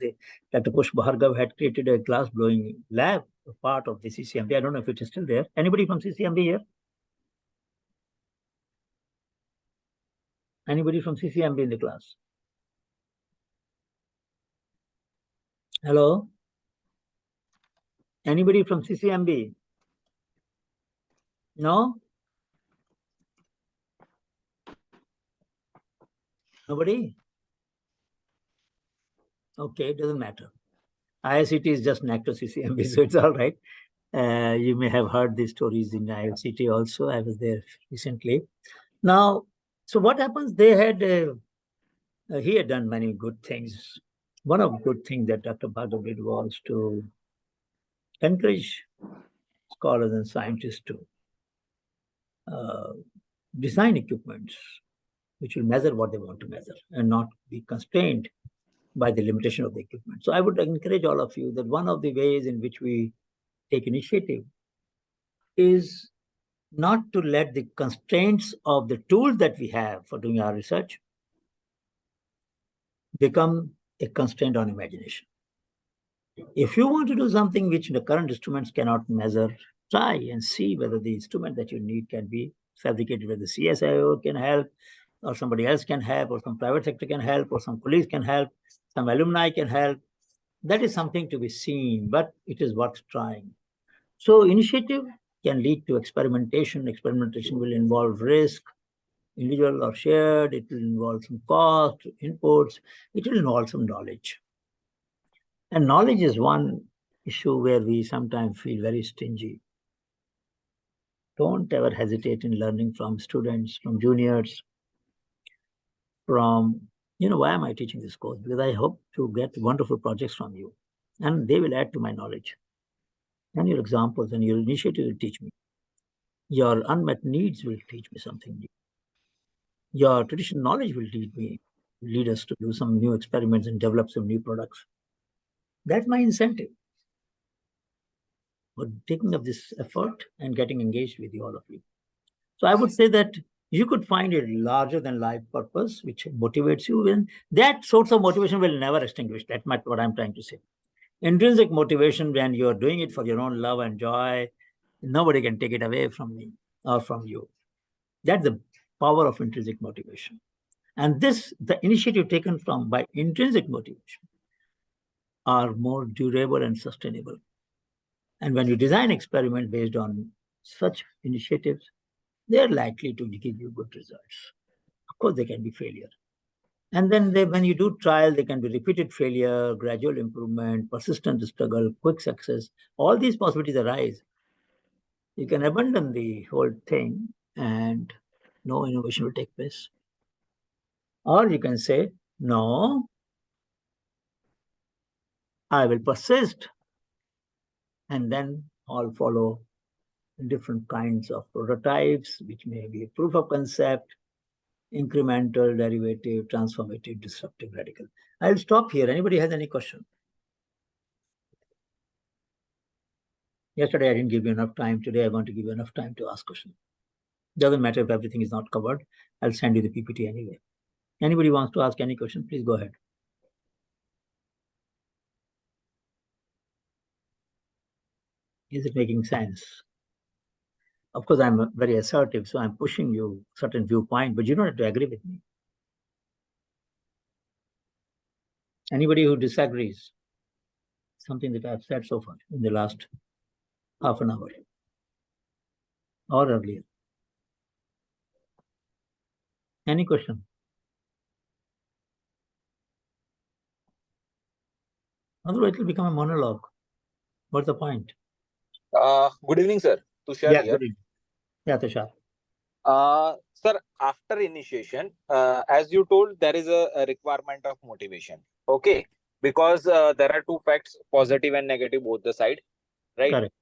Dr. Pushp Bhargav had created a glass blowing lab, a part of the CCMB. I don't know if it is still there. Anybody from CCMB here? Anybody from CCMB in the class? Hello? Anybody from CCMB? No? Nobody? Okay, it doesn't matter. IICT is just next to CCMB, so it's all right. You may have heard these stories in IICT also. I was there recently. Now, so what happens? They had, he had done many good things. One of the good things that Dr. Bhargav did was to encourage scholars and scientists to design equipments which will measure what they want to measure and not be constrained by the limitation of the equipment. So I would encourage all of you that one of the ways in which we take initiative is not to let the constraints of the tools that we have for doing our research become a constraint on imagination. If you want to do something which the current instruments cannot measure, try and see whether the instrument that you need can be fabricated, whether the CSIO can help, or somebody else can help, or some private sector can help, or some colleagues can help, some alumni can help. That is something to be seen, but it is worth trying. So initiative can lead to experimentation. Experimentation will involve risk, individual or shared. It will involve some cost, inputs. It will involve some knowledge. And knowledge is one issue where we sometimes feel very stingy. Don't ever hesitate in learning from students, from juniors, from, why am I teaching this course? Because I hope to get wonderful projects from you. And they will add to my knowledge. And your examples and your initiative will teach me. Your unmet needs will teach me something new. Your traditional knowledge will lead us to do some new experiments and develop some new products. That's my incentive for taking up this effort and getting engaged with you, all of you. So I would say that you could find a larger than life purpose which motivates you, and that source of motivation will never extinguish. That's what I'm trying to say. Intrinsic motivation, when you're doing it for your own love and joy, nobody can take it away from me or from you. That's the power of intrinsic motivation. And the initiative taken by intrinsic motivation are more durable and sustainable. And when you design experiment based on such initiatives, they're likely to give you good results. Of course, they can be failure. And then when you do trial, they can be repeated failure, gradual improvement, persistent struggle, quick success. All these possibilities arise. You can abandon the whole thing and no innovation will take place. Or you can say, no, I will persist, and then I'll follow different kinds of prototypes, which may be proof of concept, incremental, derivative, transformative, disruptive, radical. I'll stop here. Anybody has any question? Yesterday, I didn't give you enough time. Today, I want to give you enough time to ask questions. Doesn't matter if everything is not covered. I'll send you the PPT anyway. Anybody wants to ask any question, please go ahead. Is it making sense? Of course, I'm very assertive, so I'm pushing you certain viewpoint, but you don't have to agree with me. Anybody who disagrees, something that I've said so far in the last half an hour or earlier. Any question? Otherwise, it will become a monologue. What's the point? Good evening, sir. Tushar Yeah, here. good evening. Yeah, Tushar. Sir, after initiation, as you told, there is a requirement of motivation. Okay, because there are two facts, positive and negative, both the side, right? Correct.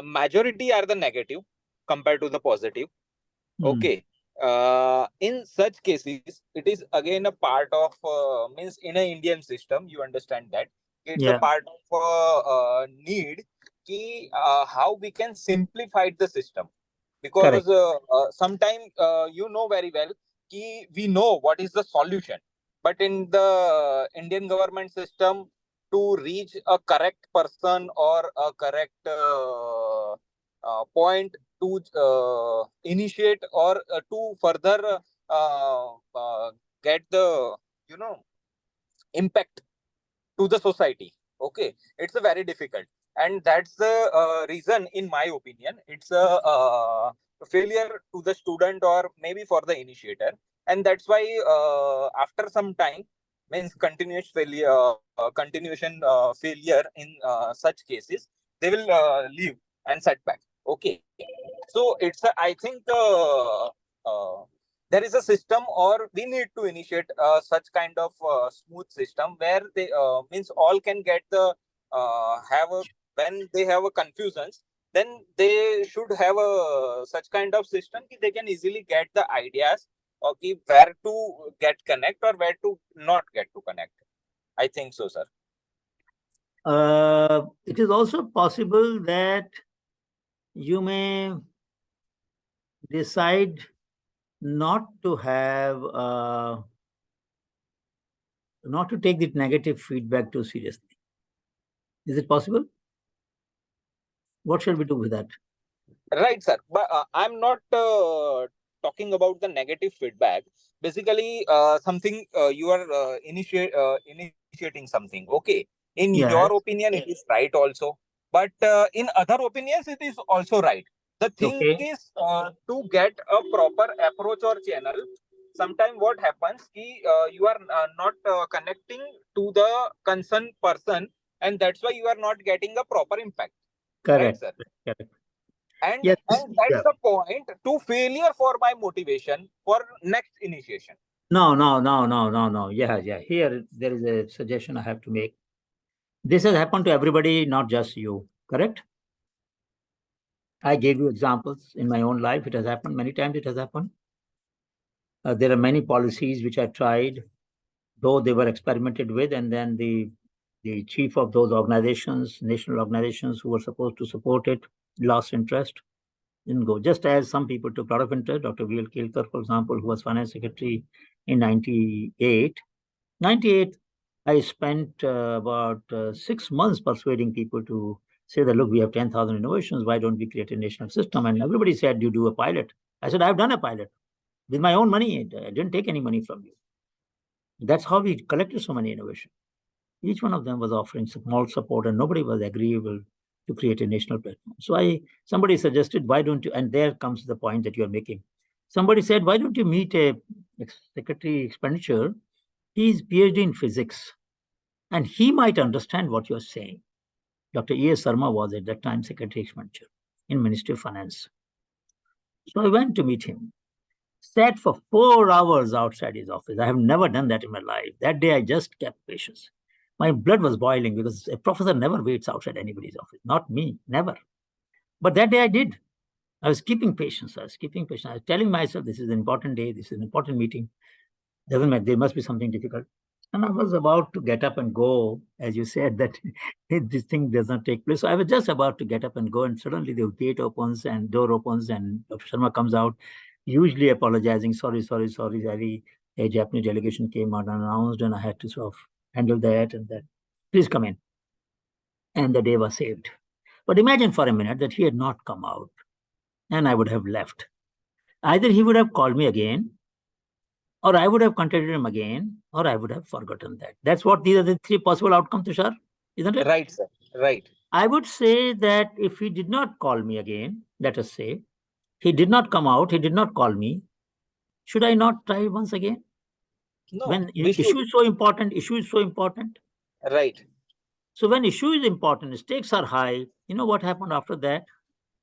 Majority are the negative compared to the positive. Okay. In such cases, it is again a part of means in an Indian system. You understand that it's a part of need. How we can simplify the system, because sometimes you know very well we know what is the solution, but in the Indian government system, to reach a correct person or a correct point to initiate or to further get the impact to the society. Okay, it's a very difficult, and that's the reason, in my opinion, it's a failure to the student or maybe for the initiator, and that's why after some time, means continuation failure in such cases, they will leave and set back. Okay, so it's I think there is a system, or we need to initiate such kind of smooth system where they means all can get the have a, when they have a confusions, then they should have a such kind of system they can easily get the ideas, okay, where to get connect or where to not get to connect. I think so, sir. It is also possible that you may decide not to have not to take the negative feedback too seriously. Is it possible? What shall we do with that? Right, sir. But I'm not talking about the negative feedback. Basically, something you are initiating something. Okay. In your opinion, it is right also. But in other opinions, it is also right. The thing is to get a proper approach or channel. Sometimes what happens, you are not connecting to the concerned person, and that's why you are not getting a proper impact. Correct. Right, sir? Correct. And Yes, that's the point to failure for my motivation for next initiation. No. Yeah. Here there is a suggestion I have to make. This has happened to everybody, not just you. Correct? I gave you examples in my own life. It has happened many times. It has happened. There are many policies which I tried, though they were experimented with, and then the chief of those organizations, national organizations who were supposed to support it, lost interest, didn't go. Just as some people took a lot of interest, Dr. V.L. Kelkar, for example, who was finance secretary in 98. 98, I spent about 6 months persuading people to say that, look, we have 10,000 innovations. Why don't we create a national system? And everybody said, you do a pilot. I said, I've done a pilot with my own money. I didn't take any money from you. That's how we collected so many innovations. Each one of them was offering small support, and nobody was agreeable to create a national platform. So somebody suggested, why don't you, and there comes the point that you're making. Somebody said, why don't you meet a secretary expenditure? He's PhD in physics, and he might understand what you're saying. Dr. E.S. Sarma was at that time secretary expenditure in Ministry of Finance. So I went to meet him. Sat for 4 hours outside his office. I have never done that in my life. That day, I just kept patience. My blood was boiling because a professor never waits outside anybody's office. Not me, never. But that day I did. I was keeping patience. I was telling myself, this is an important day. This is an important meeting. Doesn't matter. There must be something difficult. And I was about to get up and go, as you said, that this thing does not take place. So I was just about to get up and go, and suddenly the gate opens and door opens, and Dr. Sharma comes out, usually apologizing, sorry, a Japanese delegation came out unannounced, and I had to sort of handle that and that. Please come in. And the day was saved. But imagine for a minute that he had not come out, and I would have left. Either he would have called me again, or I would have contacted him again, or I would have forgotten that. That's what these are the three possible outcomes, Tushar, isn't it? Right, sir. Right. I would say that if he did not call me again, let us say, he did not come out, he did not call me, should I not try once again? No, when we issue should. is so important, issue is so important. Right. So when issue is important, stakes are high, you know what happened after that?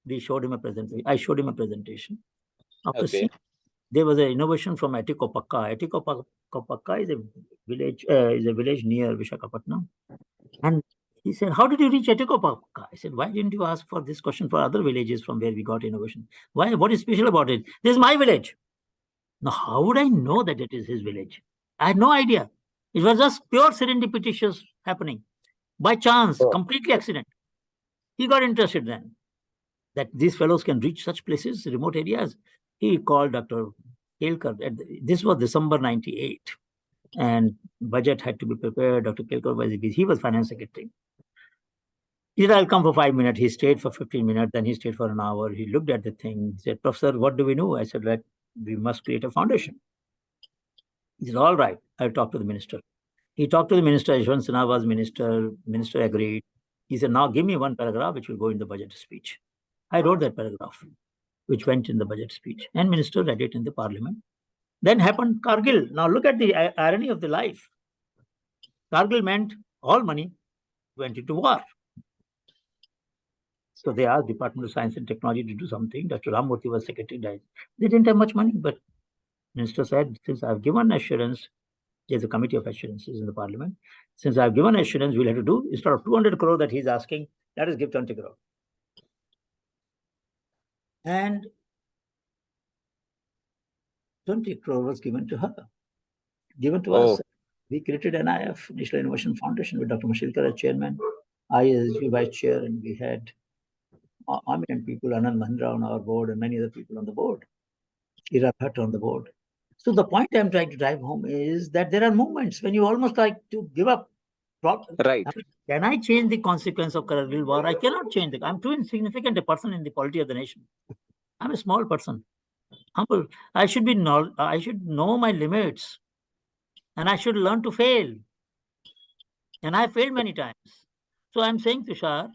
We showed him a presentation. I showed him a presentation. After Okay. seeing, there was an innovation from Etikopakka. Etikopakka is a village near Visakhapatnam. And he said, how did you reach Etikopakka? I said, why didn't you ask for this question for other villages from where we got innovation? Why? What is special about it? This is my village. Now, how would I know that it is his village? I had no idea. It was just pure serendipitous happening. By chance, completely accident. He got interested then that these fellows can reach such places, remote areas. He called Dr. Kelkar. This was December 98. And budget had to be prepared. Dr. Kelkar was busy. He was finance secretary. He said, I'll come for 5 minutes. He stayed for 15 minutes. Then he stayed for an hour. He looked at the thing. He said, Professor, what do we know? I said, we must create a foundation. He said, all right, I'll talk to the minister. He talked to the minister. Yashwant Sinha was minister. Minister agreed. He said, now give me one paragraph which will go in the budget speech. I wrote that paragraph, which went in the budget speech. And minister read it in the parliament. Then happened Kargil. Now look at the irony of the life. Kargil meant all money went into war. So they asked Department of Science and Technology to do something. Dr. Ramurthy was secretary. Died. They didn't have much money, but minister said, since I've given assurance, there's a committee of assurances in the parliament. Since I've given assurance, we'll have to do, instead of 200 crore that he's asking, let us give 20 crore. And 20 crore was given to her, given to us. We created NIF, National Innovation Foundation, with Dr. Mashilkar as chairman, I as vice chair, and we had eminent people, Anand Mahindra on our board, and many other people on the board. Ira Bhatt on the board. So the point I'm trying to drive home is that there are moments when you almost like to give up. Right. I mean, can I change the consequence of Kargil war? I cannot change it. I'm too insignificant a person in the polity of the nation. I'm a small person, humble. I should know my limits, and I should learn to fail. And I failed many times. So I'm saying, Tushar,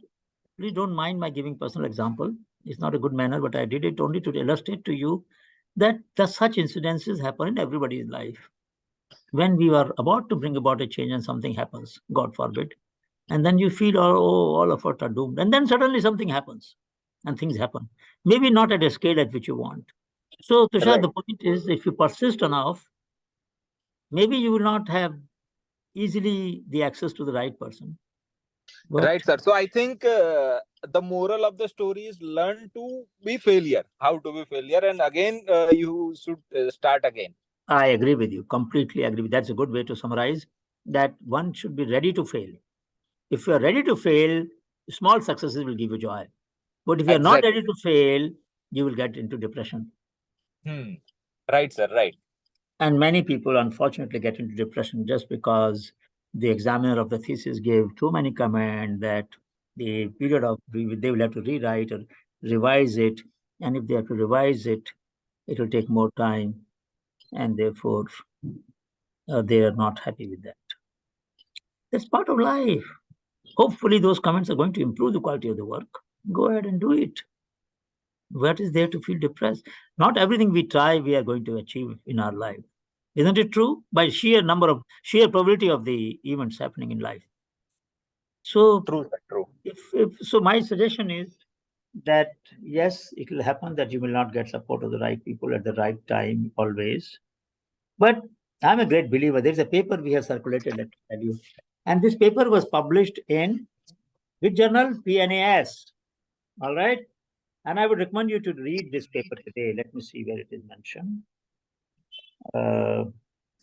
please don't mind my giving personal example. It's not a good manner, but I did it only to illustrate to you that such incidences happen in everybody's life. When we are about to bring about a change and something happens, God forbid, and then you feel, all of us are doomed. And then suddenly something happens and things happen. Maybe not at a scale at which you want. So, Tushar, the point is, if you persist enough, maybe you will not have easily the access to the right person. But right, sir. So I think the moral of the story is learn to be failure, how to be failure. And again, you should start again. I agree with you, completely agree. That's a good way to summarize that one should be ready to fail. If you are ready to fail, small successes will give you joy. But if you are not ready to fail, you will get into depression. Right, sir, right. And many people, unfortunately, get into depression just because the examiner of the thesis gave too many comments that the period of, they will have to rewrite or revise it. And if they have to revise it, it will take more time. And therefore, they are not happy with that. That's part of life. Hopefully, those comments are going to improve the quality of the work. Go ahead and do it. What is there to feel depressed? Not everything we try, we are going to achieve in our life. Isn't it true? By sheer probability of the events happening in life. So, true. So my suggestion is that, yes, it will happen that you will not get support of the right people at the right time always. But I'm a great believer. There's a paper we have circulated, let me tell you. And this paper was published in which journal? PNAS. All right. And I would recommend you to read this paper today. Let me see where it is mentioned.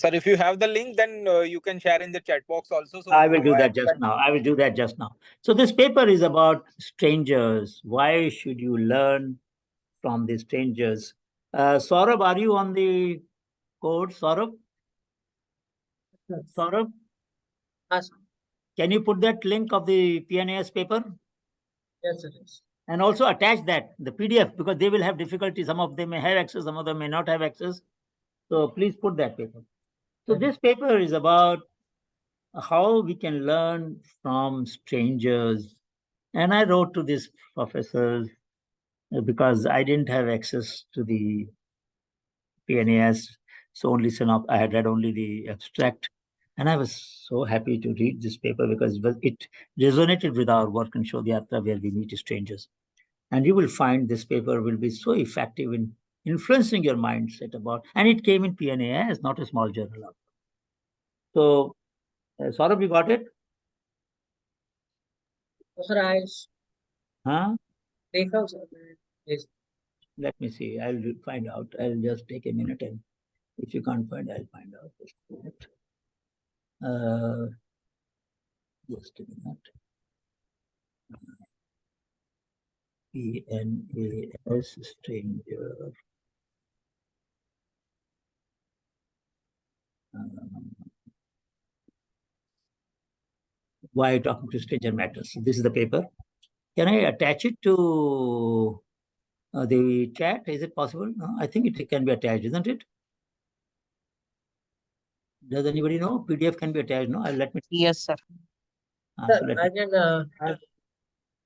Sir, if you have the link, then you can share in the chat box also. So I will do that just now. I will do that just now. So this paper is about strangers. Why should you learn from the strangers? Saurabh, are you on the code, Saurabh? Saurabh? Yes. Can you put that link of the PNAS paper? Yes, it is. And also attach that, the PDF, because they will have difficulty. Some of them may have access, some of them may not have access. So please put that paper. So this paper is about how we can learn from strangers. And I wrote to these professors because I didn't have access to the PNAS. So only I had read only the abstract. And I was so happy to read this paper because it resonated with our work in Shodhyatra, where we meet strangers. And you will find this paper will be so effective in influencing your mindset about, and it came in PNAS, not a small journal. So, Saurabh, you got it? Sir, Huh? Yes. Let me see. I'll find out. I'll just take a minute, and if you can't find, I'll find out. Just a minute. Just a minute. PNAS stranger. Why talking to stranger matters. This is the paper. Can I attach it to the chat? Is it possible? No, I think it can be attached, isn't it? Does anybody know? PDF can be attached, no? Let me. Yes, sir. So let me.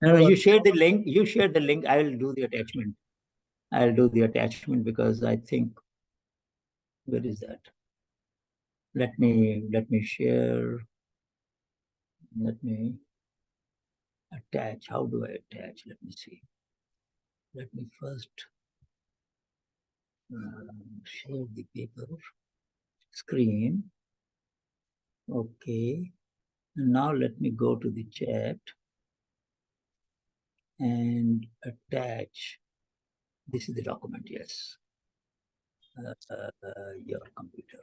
No, you share the link. You share the link. I will do the attachment. I'll do the attachment because I think, where is that? Let me share. Let me attach. How do I attach? Let me see. Let me first share the paper screen. Okay. And now let me go to the chat and attach. This is the document, yes. Your computer.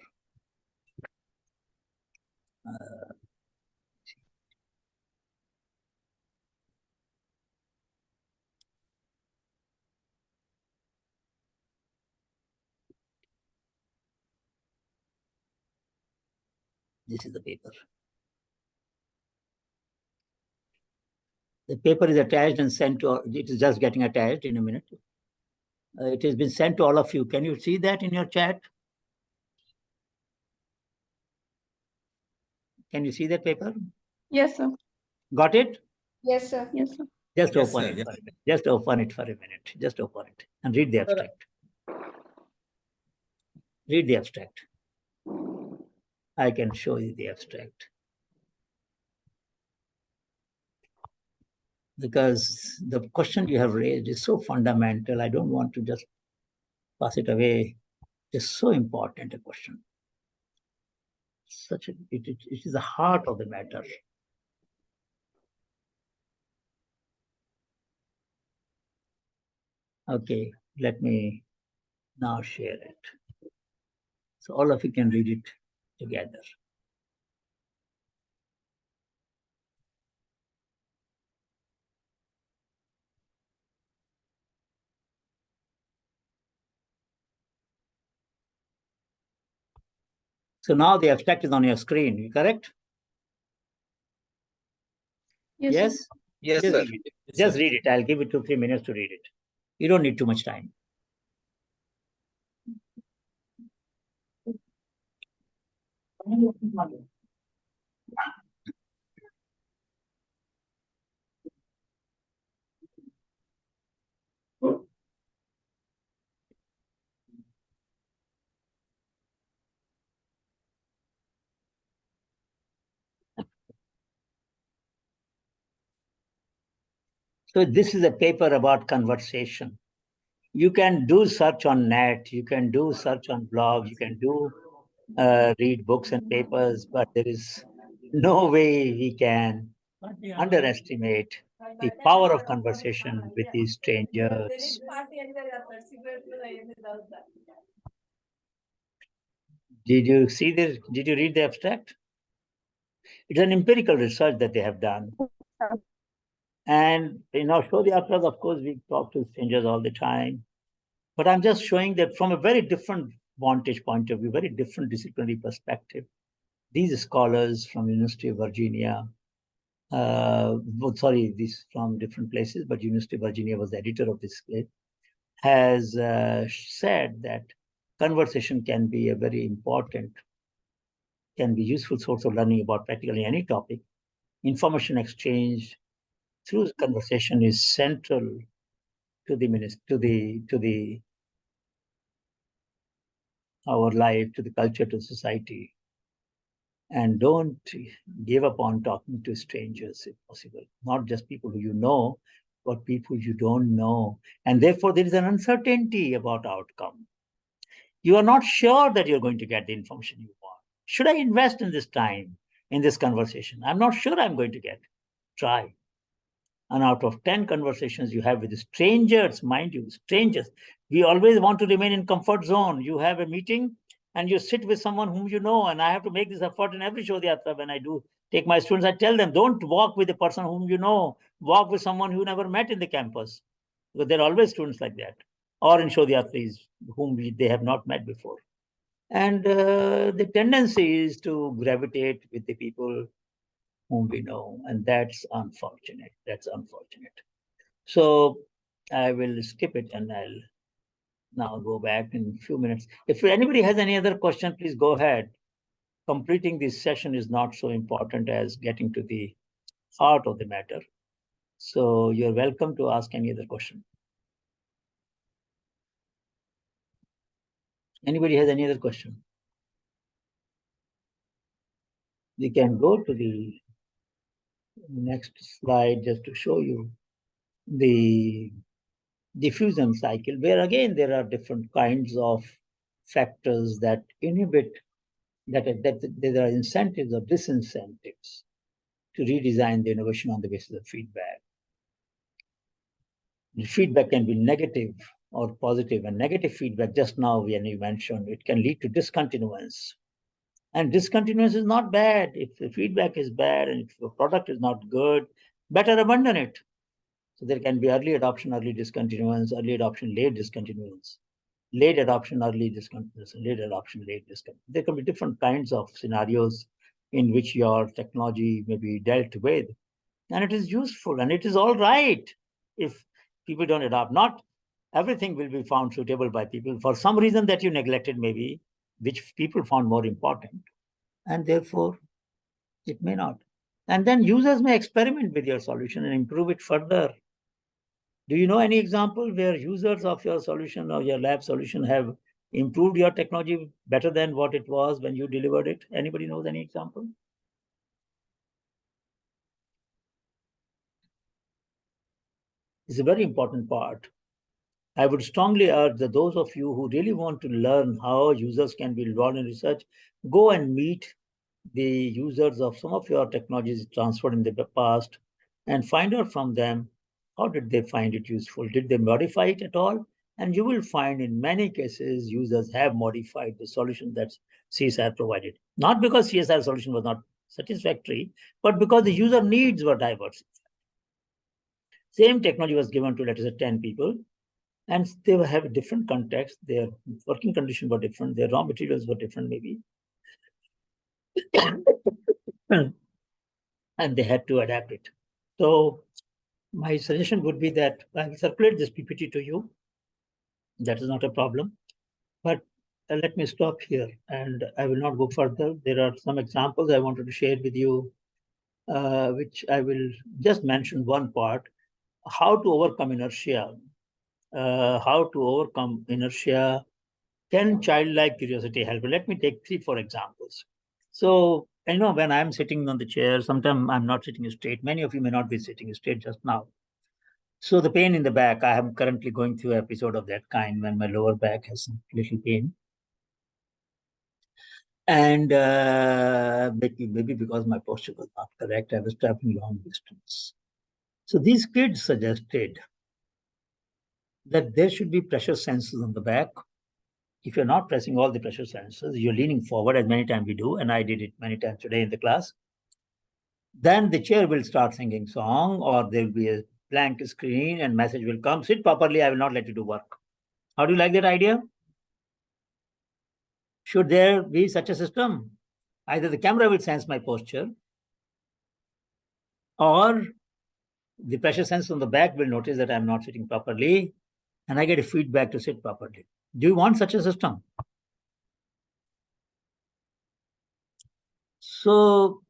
This is the paper. The paper is attached and sent to, it is just getting attached in a minute. It has been sent to all of you. Can you see that in your chat? Can you see that paper? Yes, sir. Got it? Yes, sir. Yes, sir. Just Yes, open sir. it. Yes. For a minute. Just open it for a minute. Just open it and read the abstract. Read the abstract. I can show you the abstract. Because the question you have raised is so fundamental. I don't want to just pass it away. It's so important a question. It is the heart of the matter. Okay, let me now share it. So all of you can read it together. So now the abstract is on your screen, correct? Yes? Yes, Just sir. read it. Just read it. I'll give it 2-3 minutes to read it. You don't need too much time. So this is a paper about conversation. You can do search on net, you can do search on blog, you can do read books and papers, but there is no way we can underestimate the power of conversation with these strangers. Did you see this? Did you read the abstract? It's an empirical research that they have done. And show the abstract, of course, we talk to strangers all the time. But I'm just showing that from a very different vantage point of view, very different disciplinary perspective. These scholars from University of Virginia, these from different places, but University of Virginia was the editor of this clip, has said that conversation can be a very important, can be useful source of learning about practically any topic. Information exchange through conversation is central to our life, to the culture, to society. And don't give up on talking to strangers if possible, not just people who you know, but people you don't know. And therefore, there is an uncertainty about outcome. You are not sure that you're going to get the information you want. Should I invest in this time, in this conversation? I'm not sure I'm going to get. Try. And out of 10 conversations you have with strangers, mind you, strangers, we always want to remain in comfort zone. You have a meeting and you sit with someone whom you know, and I have to make this effort in every Shodhyatra. When I do take my students, I tell them, don't walk with a person whom you know, walk with someone you never met in the campus. Because there are always students like that, or in Shodhyatras whom they have not met before. And the tendency is to gravitate with the people whom we know, and that's unfortunate. That's unfortunate. So I will skip it and I'll now go back in a few minutes. If anybody has any other question, please go ahead. Completing this session is not so important as getting to the heart of the matter. So you're welcome to ask any other question. Anybody has any other question? We can go to the next slide just to show you the diffusion cycle, where again there are different kinds of factors that inhibit, that there are incentives or disincentives to redesign the innovation on the basis of feedback. The feedback can be negative or positive, and negative feedback, just now when you mentioned, it can lead to discontinuance. And discontinuance is not bad. If the feedback is bad and if the product is not good, better abandon it. So there can be early adoption, early discontinuance, early adoption, late discontinuance, late adoption, early discontinuance, late adoption, late discontinuance. There can be different kinds of scenarios in which your technology may be dealt with. And it is useful and it is all right if people don't adopt. Not everything will be found suitable by people for some reason that you neglected, maybe, which people found more important. And therefore, it may not. And then users may experiment with your solution and improve it further. Do you know any example where users of your solution or your lab solution have improved your technology better than what it was when you delivered it? Anybody knows any example? It's a very important part. I would strongly urge that those of you who really want to learn how users can be involved in research, go and meet the users of some of your technologies transferred in the past and find out from them, how did they find it useful? Did they modify it at all? And you will find in many cases, users have modified the solution that CSIR provided. Not because CSIR solution was not satisfactory, but because the user needs were diverse. Same technology was given to, let us say, 10 people, and they have a different context. Their working conditions were different. Their raw materials were different, maybe. And they had to adapt it. So my suggestion would be that I will circulate this PPT to you. That is not a problem. But let me stop here and I will not go further. There are some examples I wanted to share with you, which I will just mention one part, how to overcome inertia. How to overcome inertia. Can childlike curiosity help? Let me take 3-4 examples. So, when I'm sitting on the chair, sometimes I'm not sitting straight. Many of you may not be sitting straight just now. So the pain in the back, I am currently going through an episode of that kind when my lower back has some little pain. And maybe because my posture was not correct, I was traveling long distance. So these kids suggested that there should be pressure sensors on the back. If you're not pressing all the pressure sensors, you're leaning forward as many times we do, and I did it many times today in the class. Then the chair will start singing song, or there will be a blank screen and message will come, sit properly, I will not let you do work. How do you like that idea? Should there be such a system? Either the camera will sense my posture, or the pressure sensor on the back will notice that I'm not sitting properly, and I get a feedback to sit properly. Do you want such a system? So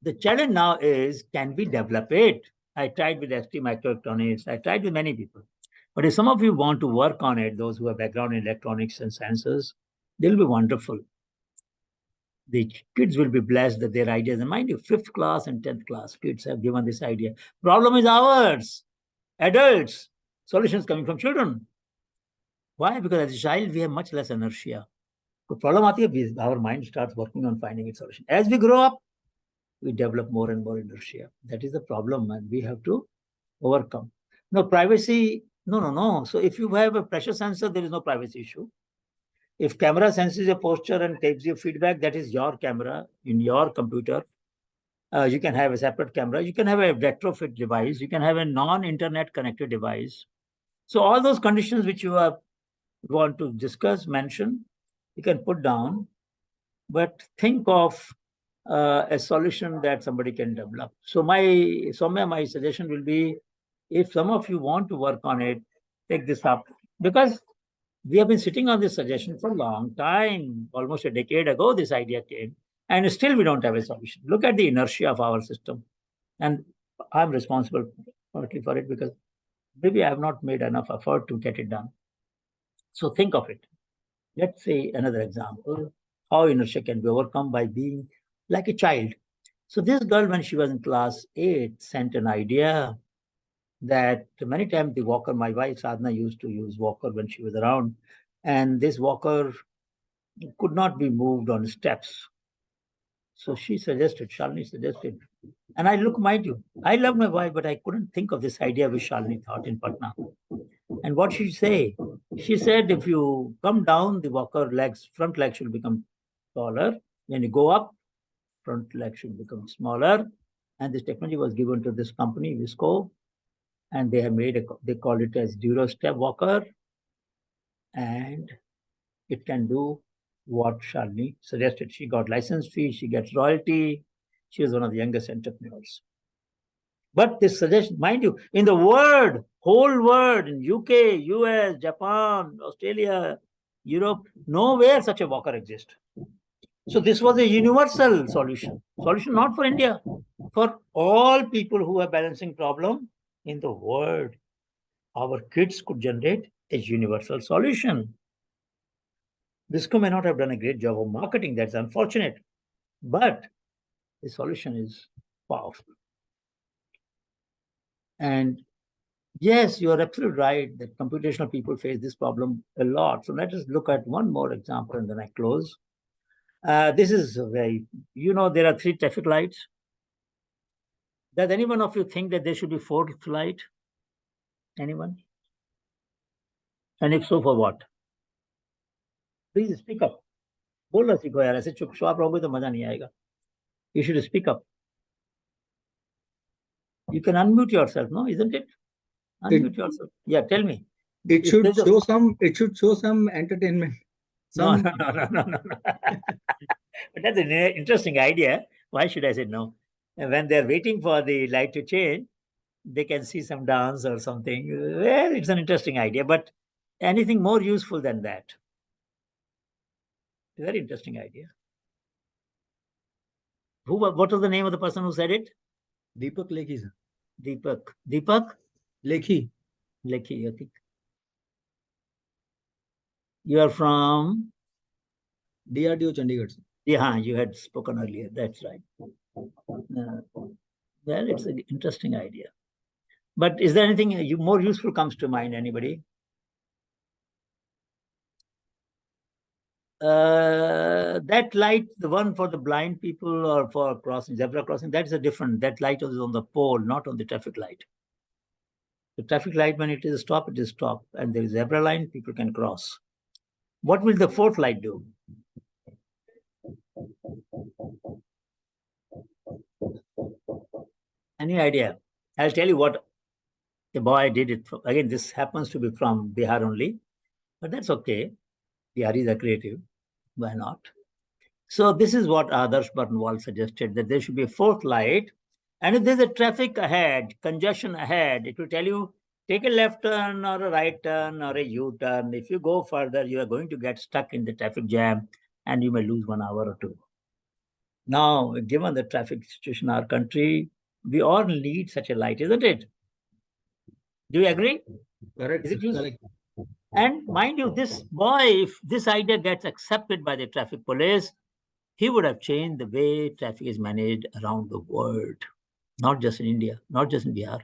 the challenge now is, can we develop it? I tried with ST Microelectronics, I tried with many people. But if some of you want to work on it, those who have background in electronics and sensors, they'll be wonderful. The kids will be blessed that their ideas, and mind you, 5th class and 10th class kids have given this idea. Problem is ours, adults. Solutions coming from children. Why? Because as a child, we have much less inertia. The problem is our mind starts working on finding its solution. As we grow up, we develop more and more inertia. That is the problem, and we have to overcome. No, privacy, no. So if you have a pressure sensor, there is no privacy issue. If camera senses your posture and takes your feedback, that is your camera in your computer. You can have a separate camera. You can have a retrofit device. You can have a non-internet connected device. So all those conditions which you want to discuss, mention, you can put down, but think of a solution that somebody can develop. So my suggestion will be, if some of you want to work on it, take this up, because we have been sitting on this suggestion for a long time. Almost a decade ago, this idea came, and still we don't have a solution. Look at the inertia of our system. And I'm responsible partly for it, because maybe I have not made enough effort to get it done. So think of it. Let's say another example, how inertia can be overcome by being like a child. So this girl, when she was in class 8, sent an idea that many times the walker, my wife Sadhana used to use walker when she was around, and this walker could not be moved on steps. So Shalini suggested, and I look, mind you, I love my wife, but I couldn't think of this idea which Shalini thought in Patna. And what she say? She said, if you come down, the walker legs, front leg should become taller. When you go up, front leg should become smaller. And this technology was given to this company, Visco, and they have made they call it as Duro Step Walker, and it can do what Shalini suggested. She got license fee, she gets royalty. She is one of the youngest entrepreneurs. But this suggestion, mind you, in the world, whole world, in UK, US, Japan, Australia, Europe, nowhere such a walker exists. So this was a universal solution not for India, for all people who are balancing problem in the world. Our kids could generate a universal solution. Visco may not have done a great job of marketing, that's unfortunate, but the solution is powerful. And yes, you are absolutely right that computational people face this problem a lot. So let us look at one more example and then I close. This is very, there are 3 traffic lights. Does anyone of you think that there should be 4th light? Anyone? And if so, for what? Please speak up. बोलना सीखो यार, ऐसे चुपचाप रहोगे तो मजा नहीं आएगा. You should speak up. You can unmute yourself, no? Isn't it? Unmute yourself. Yeah, tell me. It should show some entertainment. No. But that's an interesting idea. Why should I say no? And when they're waiting for the light to change, they can see some dance or something. Well, it's an interesting idea, but anything more useful than that? Very interesting idea. What was the name of the person who said it? Deepak Lekhi, sir. Deepak? Lekhi, I think. You are from? DRDO, Chandigarh, sir. Yeah, you had spoken earlier. That's right. Well, it's an interesting idea. But is there anything more useful comes to mind, anybody? That light, the one for the blind people or for crossing, zebra crossing, that is a different. That light is on the pole, not on the traffic light. The traffic light, when it is stop, it is stop, and there is zebra line, people can cross. What will the fourth light do? Any idea? I'll tell you what the boy did it. Again, this happens to be from Bihar only, but that's okay. Biharis are creative. Why not? So this is what Adarsh Barnwal suggested, that there should be a fourth light. And if there's a traffic ahead, congestion ahead, it will tell you, take a left turn or a right turn or a U-turn. If you go further, you are going to get stuck in the traffic jam and you may lose 1 hour or 2. Now, given the traffic situation in our country, we all need such a light, isn't it? Do you agree? Correct. Is it useful? Correct. And mind you, this boy, if this idea gets accepted by the traffic police, he would have changed the way traffic is managed around the world, not just in India, not just in Bihar.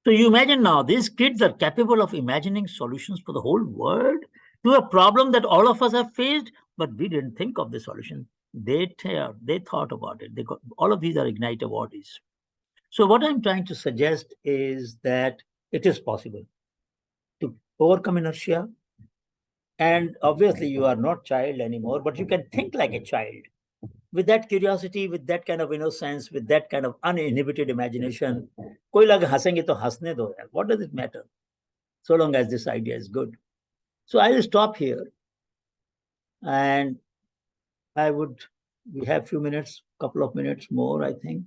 So you imagine now, these kids are capable of imagining solutions for the whole world to a problem that all of us have faced, but we didn't think of the solution. They thought about it. All of these are Ignite awardees. So what I'm trying to suggest is that it is possible to overcome inertia. And obviously you are not child anymore, but you can think like a child. With that curiosity, with that kind of innocence, with that kind of uninhibited imagination, koi lag hasenge to hasne do yaar. What does it matter? So long as this idea is good. So I will stop here. And we have few minutes, couple of minutes more, I think.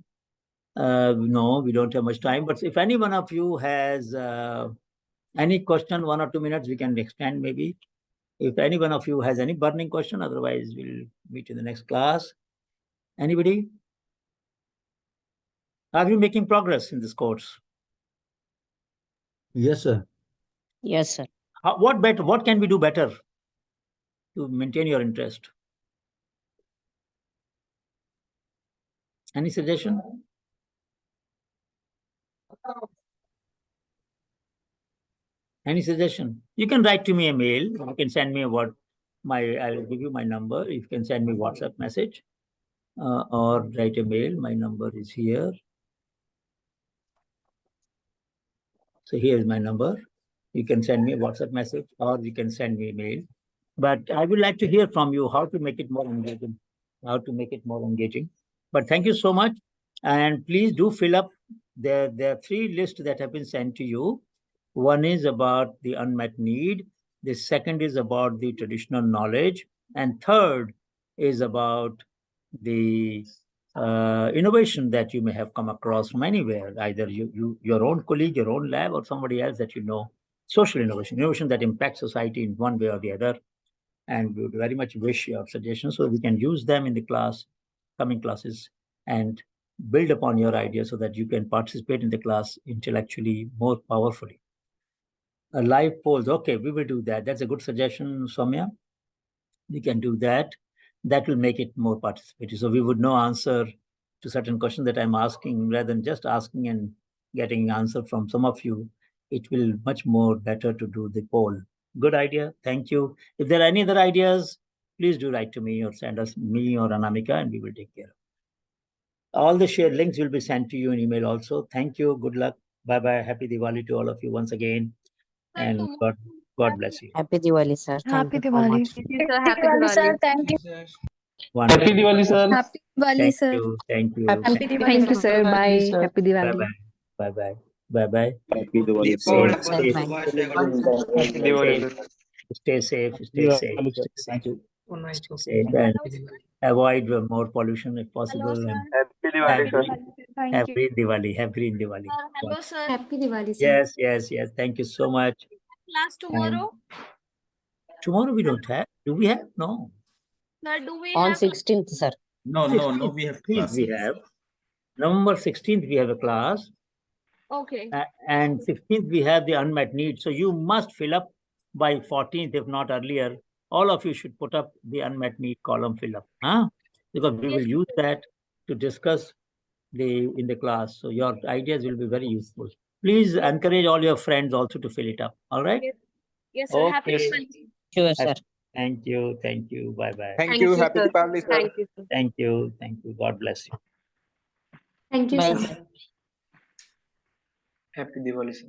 No, we don't have much time, but if any one of you has any question, 1 or 2 minutes, we can extend maybe. If any one of you has any burning question, otherwise we'll meet in the next class. Anybody? Are you making progress in this course? Yes, sir. Yes, sir. What better? What can we do better to maintain your interest? Any suggestion? Any suggestion? You can write to me a mail. You can send me I'll give you my number. You can send me WhatsApp message or write a mail. My number is here. So here is my number. You can send me a WhatsApp message or you can send me a mail. But I would like to hear from you how to make it more engaging. But thank you so much. And please do fill up. There are 3 lists that have been sent to you. One is about the unmet need. The second is about the traditional knowledge. And third is about the innovation that you may have come across from anywhere, either your own colleague, your own lab, or somebody else that you know. Social innovation that impacts society in one way or the other. And we would very much wish your suggestions so we can use them in the coming classes and build upon your ideas so that you can participate in the class intellectually more powerfully. A live polls, okay, we will do that. That's a good suggestion, Soumya. We can do that. That will make it more participatory. So we would know answer to certain questions that I'm asking, rather than just asking and getting answer from some of you. It will much more better to do the poll. Good idea. Thank you. If there are any other ideas, please do write to me or send us me or Anamika, and we will take care of it. All the shared links will be sent to you in email also. Thank you. Good luck. Bye-bye. Happy Diwali to all of you once again. And God bless you. Happy Diwali, sir. Thank Happy you so Diwali. much. Thank you, sir. Happy Diwali. Thank you. Wonderful. Happy Diwali, sir. Happy Diwali, Thank sir. you. Thank you. Happy Diwali. Thank you, sir. Bye. sir. Happy Diwali. Bye-bye. Bye-bye. Bye-bye. Happy Diwali, Keep sir. safe. Sir, bye. Happy Diwali, sir. Stay safe. Stay safe. Thank you. Stay safe and avoid more pollution if possible. And Happy Diwali, sir. Thank you. happy Diwali. Happy Diwali. Hello, sir. Happy Diwali, sir. Yes, yes, yes. Thank you so much. Class tomorrow? Tomorrow we don't have. Do we have? No. Sir, do we On have? 16th, sir. No, we have 16th class. we have. November 16th we have a class. Okay. And 16th we have the unmet need. So you must fill up by 14th, if not earlier. All of you should put up the unmet need column fill up. Because we will use that to discuss in the class. So your ideas will be very useful. Please encourage all your friends also to fill it up. All right? Yes, sir. Happy Okay. Diwali. Sure, sir. Thank you. Thank you. Bye-bye. Thank you. Happy sir. Deepavali, sir. Thank you, sir. Thank you. Thank you. God bless you. Thank you, Bye, sir. sir. Happy Diwali, sir.